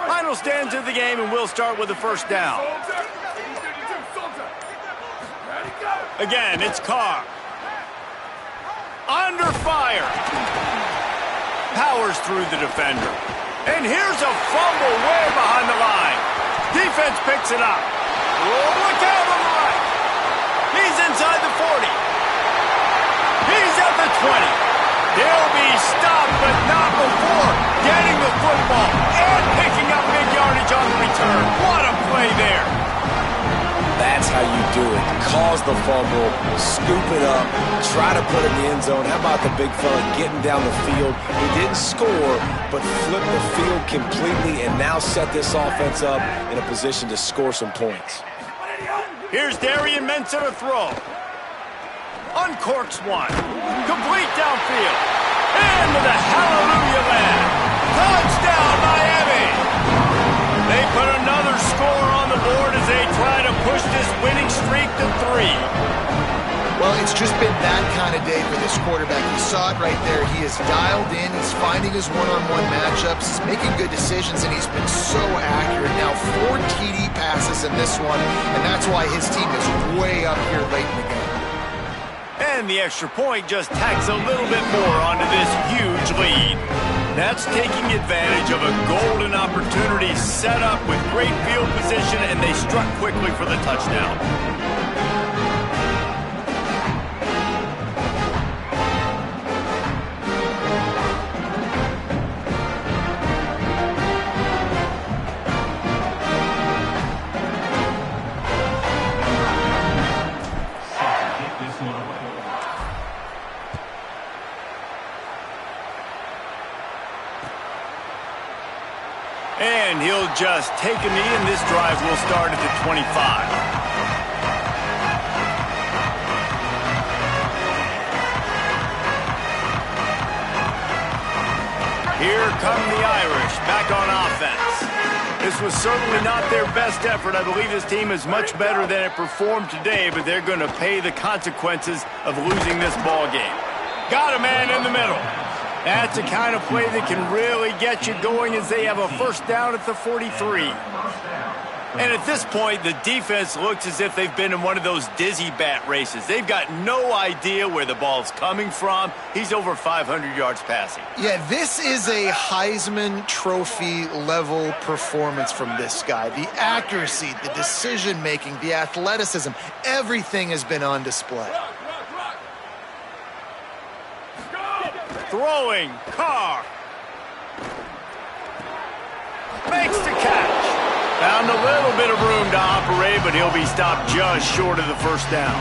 Final stands of the game, and we'll start with the first down. Again, it's Carr. Under fire. Powers through the defender. And here's a fumble way behind the line. Defense picks it up. Oh, look out on the right. He's inside the 40. He's at the 20. He'll be stopped, but not before getting the football and picking up big yardage on the return. What a play there. That's how you do it. Cause the fumble, scoop it up, try to put it in the end zone. How about the big fella getting down the field? He didn't score, but flipped the field completely and now set this offense up in a position to score some points. Here's Darian Mensah to throw. Uncorks one. Complete downfield. And with a hallelujah land. Touchdown, Miami! They put another score on the board as they try to push this winning streak to 3. Well, it's just been that kind of day for this quarterback. You saw it right there. He is dialed in. He's finding his one-on-one matchups. He's making good decisions, and he's been so accurate. Now 4 TD passes in this one, and that's why his team is way up here late in the game. And the extra point just tacks a little bit more onto this huge lead. That's taking advantage of a golden opportunity set up with great field position, and they struck quickly for the touchdown. And he'll just take a knee, and this drive will start at the 25. Here come the Irish back on offense. This was certainly not their best effort. I believe this team is much better than it performed today, but they're going to pay the consequences of losing this ball game. Got a man in the middle. That's the kind of play that can really get you going as they have a first down at the 43. And at this point, the defense looks as if they've been in one of those dizzy bat races. They've got no idea where the ball's coming from. He's over 500 yards passing. Yeah, this is a Heisman Trophy level performance from this guy. The accuracy, the decision-making, the athleticism, everything has been on display. Throwing, Carr. Makes the catch. Found a little bit of room to operate, but he'll be stopped just short of the first down.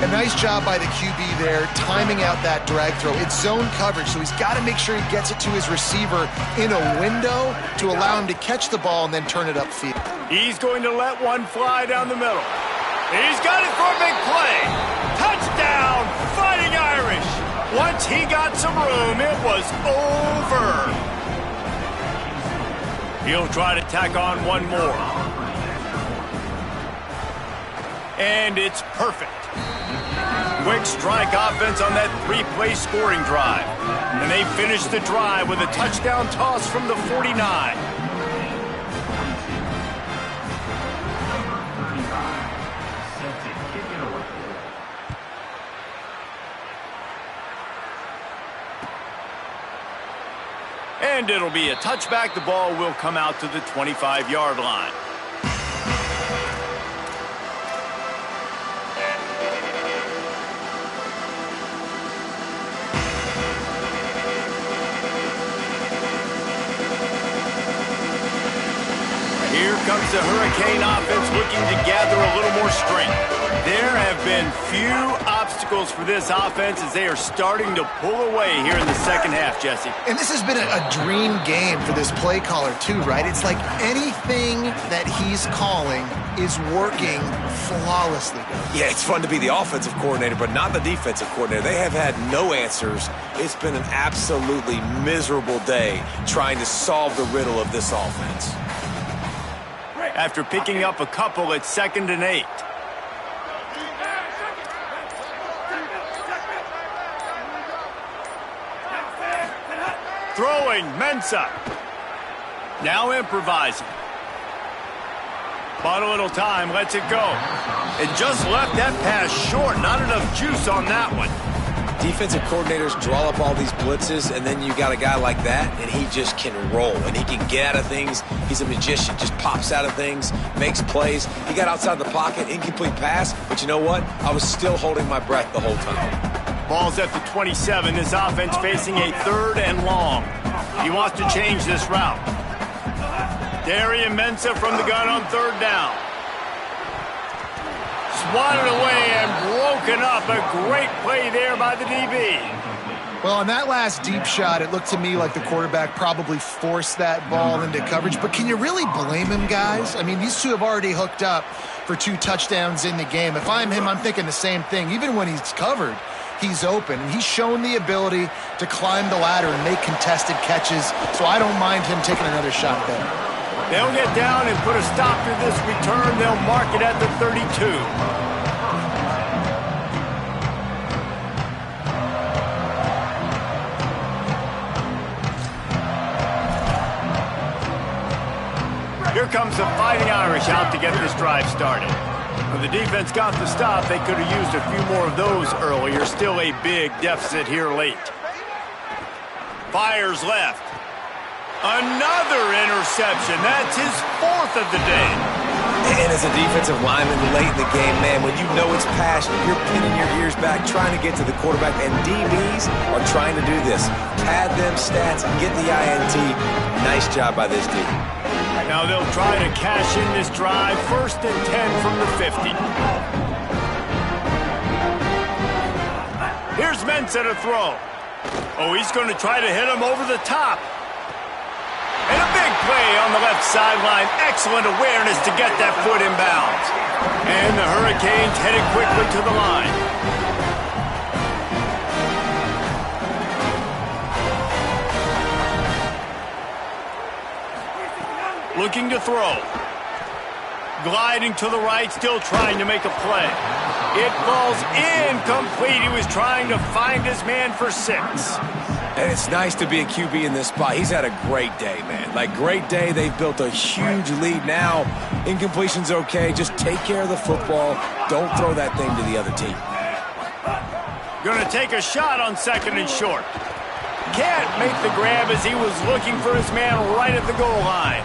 A nice job by the QB there, timing out that drag throw. It's zone coverage, so he's got to make sure he gets it to his receiver in a window to allow him to catch the ball and then turn it upfield. He's going to let one fly down the middle. He's got it for a big play. Touchdown, Fighting Irish. Once he got some room, it was over. He'll try to tack on one more. And it's perfect. Quick strike offense on that three-play scoring drive. And they finish the drive with a touchdown toss from the 49. And it'll be a touchback. The ball will come out to the 25-yard line. Here comes the Hurricane offense looking to gather a little more strength. There have been few obstacles for this offense as they are starting to pull away here in the second half, Jesse. And this has been a dream game for this play caller too, right? It's like anything that he's calling is working flawlessly. Yeah, it's fun to be the offensive coordinator, but not the defensive coordinator. They have had no answers. It's been an absolutely miserable day trying to solve the riddle of this offense. After picking up a couple at 2nd and 8. Throwing, Mensah. Now improvising. Bought a little time, lets it go. It just left that pass short. Not enough juice on that one. Defensive coordinators draw up all these blitzes, and then you got a guy like that, and he just can roll, and he can get out of things. He's a magician, just pops out of things, makes plays. He got outside the pocket, incomplete pass, but you know what? I was still holding my breath the whole time. Ball's at the 27. This offense facing a 3rd and long. He wants to change this route. Darian Mensah from the gun on 3rd down. Swatted away and broken up. A great play there by the DB. Well, on that last deep shot, it looked to me like the quarterback probably forced that ball into coverage. But can you really blame him, guys? I mean, these two have already hooked up for 2 touchdowns in the game. If I'm him, I'm thinking the same thing. Even when he's covered, he's open. And he's shown the ability to climb the ladder and make contested catches. So I don't mind him taking another shot there. They'll get down and put a stop to this return. They'll mark it at the 32. Here comes the Fighting Irish out to get this drive started. When the defense got the stop, they could have used a few more of those earlier. Still a big deficit here late. Fires left. Another interception. That's his 4th of the day. And as a defensive lineman late in the game, man, when you know it's passion, you're pinning your ears back, trying to get to the quarterback, and DBs are trying to do this. Pad them stats, get the INT. Nice job by this team. Now they'll try to cash in this drive. 1st and 10 from the 50. Here's Mensah to throw. Oh, he's going to try to hit him over the top. And a big play on the left sideline. Excellent awareness to get that foot in bounds. And the Hurricanes headed quickly to the line. Looking to throw. Gliding to the right, still trying to make a play. It falls incomplete. He was trying to find his man for 6. And it's nice to be a QB in this spot. He's had a great day, man. Like, great day. They've built a huge lead now. Incompletion's okay. Just take care of the football. Don't throw that thing to the other team. Going to take a shot on 2nd and short. Can't make the grab as he was looking for his man right at the goal line.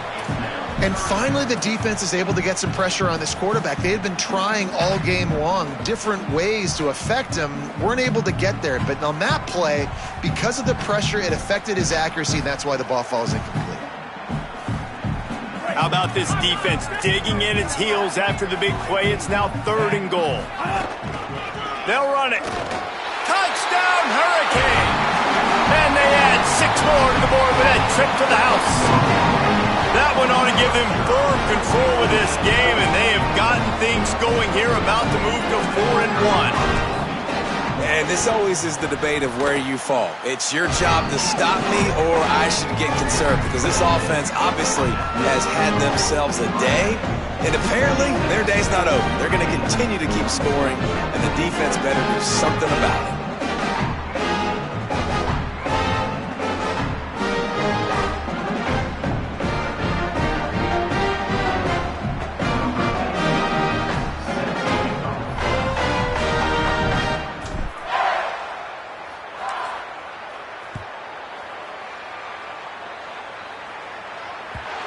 And finally, the defense is able to get some pressure on this quarterback. They had been trying all game long different ways to affect him. Weren't able to get there. But on that play, because of the pressure, it affected his accuracy, and that's why the ball falls incomplete. How about this defense digging in its heels after the big play? It's now 3rd and goal. They'll run it. Touchdown, Hurricane! And they add 6 more to the board with that trip to the house. That one ought to give them firm control of this game, and they have gotten things going here, about to move to 4-1. And this always is the debate of where you fall. It's your job to stop me, or I should get concerned, because this offense obviously has had themselves a day, and apparently their day's not over. They're going to continue to keep scoring, and the defense better do something about it.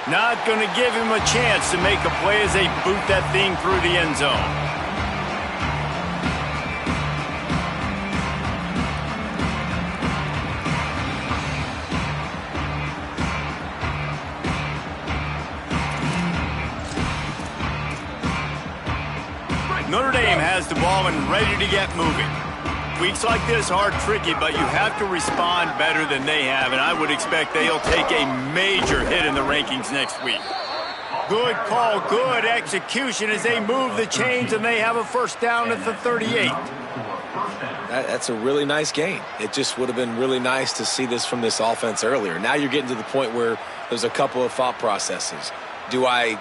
Not going to give him a chance to make a play as they boot that thing through the end zone. Notre Dame has the ball and ready to get moving. Weeks like this are tricky, but you have to respond better than they have, and I would expect they'll take a major hit in the rankings next week. Good call, good execution as they move the chains, and they have a 1st down at the 38. That's a really nice game. It just would have been really nice to see this from this offense earlier. Now you're getting to the point where there's a couple of thought processes. Do I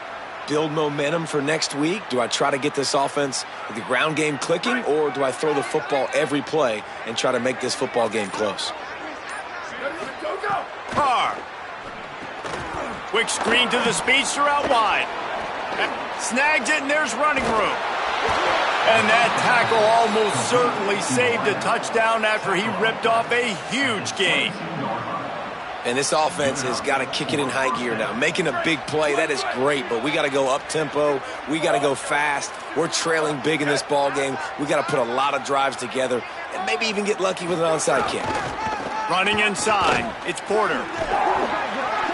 build momentum for next week? Do I try to get this offense, the ground game, clicking, or do I throw the football every play and try to make this football game close? Carr. Quick screen to the speedster out wide. Snags it, and there's running room. And that tackle almost certainly saved a touchdown after he ripped off a huge gain. And this offense has got to kick it in high gear now. Making a big play, that is great, but we got to go up-tempo. We got to go fast. We're trailing big in this ball game. We got to put a lot of drives together and maybe even get lucky with an onside kick. Running inside, it's Porter.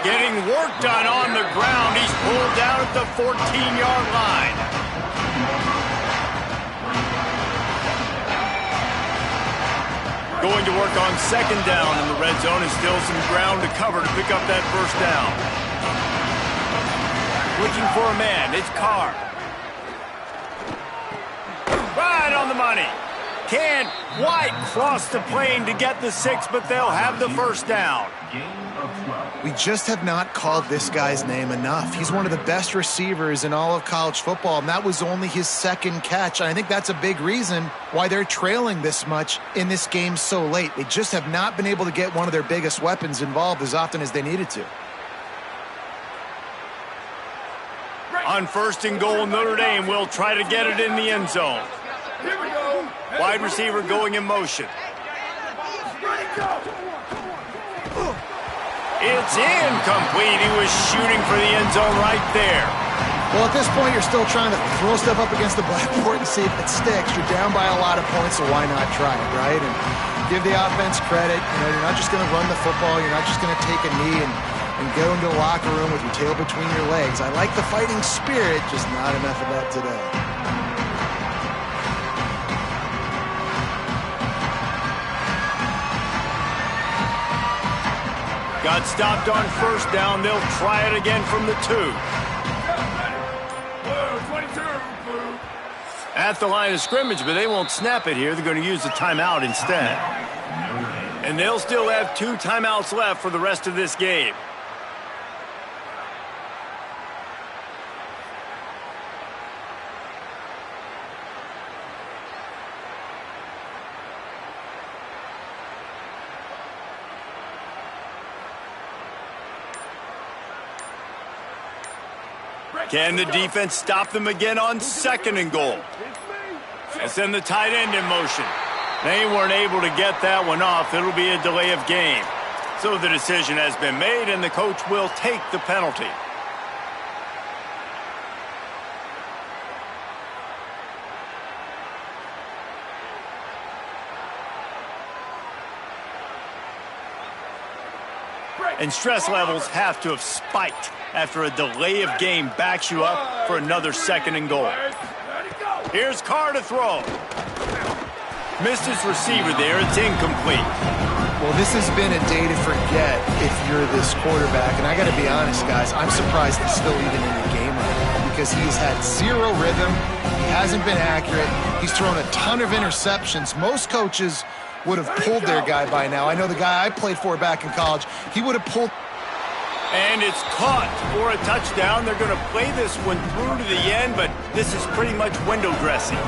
Getting work done on the ground. He's pulled down at the 14-yard line. Going to work on 2nd down in the red zone, and still some ground to cover to pick up that 1st down. Looking for a man, it's Carr. Right on the money. Can't quite cross the plane to get the 6, but they'll have the 1st down. We just have not called this guy's name enough. He's one of the best receivers in all of college football, and that was only his 2nd catch. And I think that's a big reason why they're trailing this much in this game so late. They just have not been able to get one of their biggest weapons involved as often as they needed to. On 1st and goal, Notre Dame will try to get it in the end zone. Here we go. Wide receiver going in motion. It's incomplete. He was shooting for the end zone right there. Well, at this point, you're still trying to throw stuff up against the blackboard and see if it sticks. You're down by a lot of points, so why not try it, right? And give the offense credit. You know, you're not just going to run the football. You're not just going to take a knee and go into the locker room with your tail between your legs. I like the fighting spirit, just not enough of that today. Got stopped on 1st down. They'll try it again from the 2. At the line of scrimmage, but they won't snap it here. They're going to use the timeout instead. And they'll still have 2 timeouts left for the rest of this game. Can the defense stop them again on 2nd and goal? And send the tight end in motion. They weren't able to get that one off. It'll be a delay of game. So the decision has been made, and the coach will take the penalty. And stress levels have to have spiked after a delay of game backs you up for another 2nd and goal. Here's Carr to throw. Missed his receiver there. It's incomplete. Well, this has been a day to forget if you're this quarterback. And I got to be honest, guys, I'm surprised he's still even in the game right now because he's had zero rhythm. He hasn't been accurate. He's thrown a ton of interceptions. Most coaches would have pulled their guy by now. I know the guy I played for back in college, he would have pulled. And it's caught for a touchdown. They're going to play this one through to the end, but this is pretty much window dressing.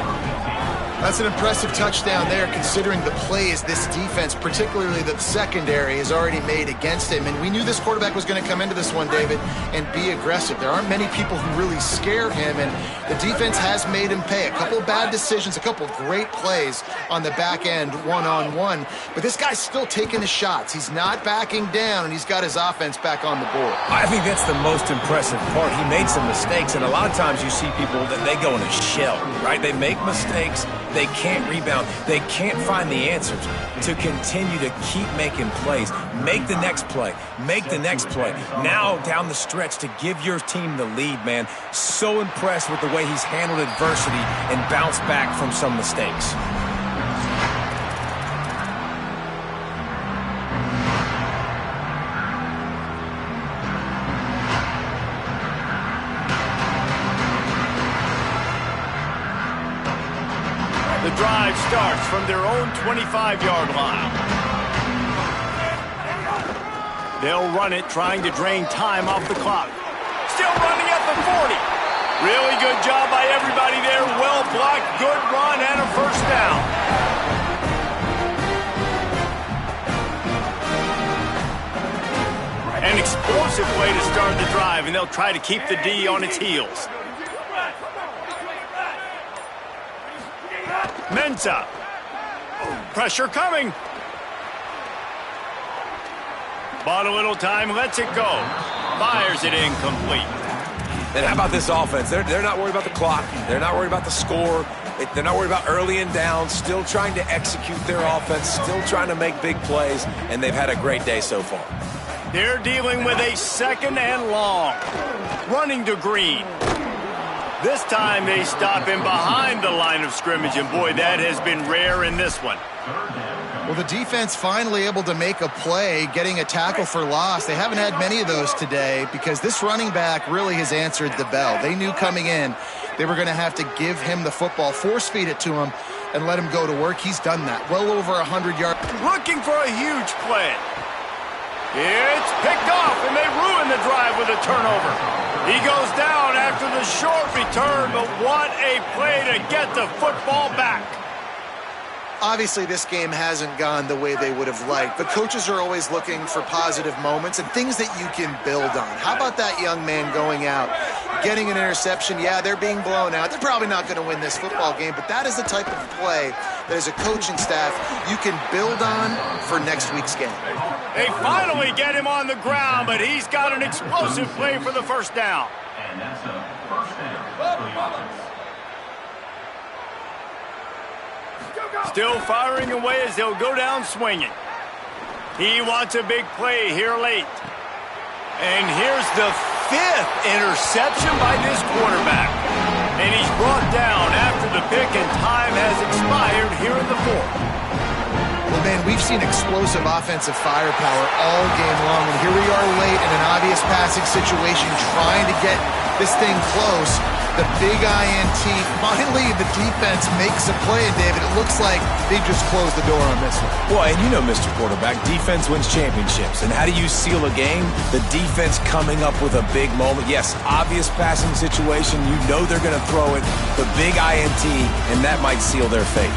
That's an impressive touchdown there, considering the plays this defense, particularly the secondary, has already made against him. And we knew this quarterback was going to come into this one, David, and be aggressive. There aren't many people who really scare him, and the defense has made him pay. A couple of bad decisions, a couple of great plays on the back end, one-on-one. But this guy's still taking his shots. He's not backing down, and he's got his offense back on the board. I think that's the most impressive part. He made some mistakes, and a lot of times you see people that they go in a shell, right? They make mistakes. They can't rebound. They can't find the answers to continue to keep making plays. Make the next play. Make the next play. Now down the stretch to give your team the lead, man. So impressed with the way he's handled adversity and bounced back from some mistakes. The drive starts from their own 25-yard line. They'll run it, trying to drain time off the clock. Still running at the 40. Really good job by everybody there. Well blocked, good run, and a first down. An explosive way to start the drive, and they'll try to keep the D on its heels. Mensah. Pressure coming. Bought a little time, lets it go. Fires it incomplete. And how about this offense? They're not worried about the clock. They're not worried about the score. They're not worried about early and down. Still trying to execute their offense. Still trying to make big plays. And they've had a great day so far. They're dealing with a 2nd and long. Running to Green. This time they stop him behind the line of scrimmage, and boy, that has been rare in this one. Well, the defense finally able to make a play, getting a tackle for loss. They haven't had many of those today because this running back really has answered the bell. They knew coming in they were going to have to give him the football, force feed it to him, and let him go to work. He's done that. Well over 100 yards. Looking for a huge play. It's picked off, and they ruin the drive with a turnover. He goes down after the short return, but what a play to get the football back. Obviously, this game hasn't gone the way they would have liked, but coaches are always looking for positive moments and things that you can build on. How about that young man going out, getting an interception? Yeah, they're being blown out. They're probably not going to win this football game, but that is the type of play that as a coaching staff you can build on for next week's game. They finally get him on the ground, but he's got an explosive play for the first down. And that's a first down for the offense. Still firing away as they'll go down swinging. He wants a big play here late. And here's the 5th interception by this quarterback. And he's brought down after the pick, and time has expired here in the 4th. Well, man, we've seen explosive offensive firepower all game long, and here we are late in an obvious passing situation trying to get this thing close. The big INT. Finally, the defense makes a play, and David, it looks like they just closed the door on this one. Well, and you know, Mr. Quarterback, defense wins championships. And how do you seal a game? The defense coming up with a big moment. Yes, obvious passing situation. You know they're going to throw it. The big INT, and that might seal their fate.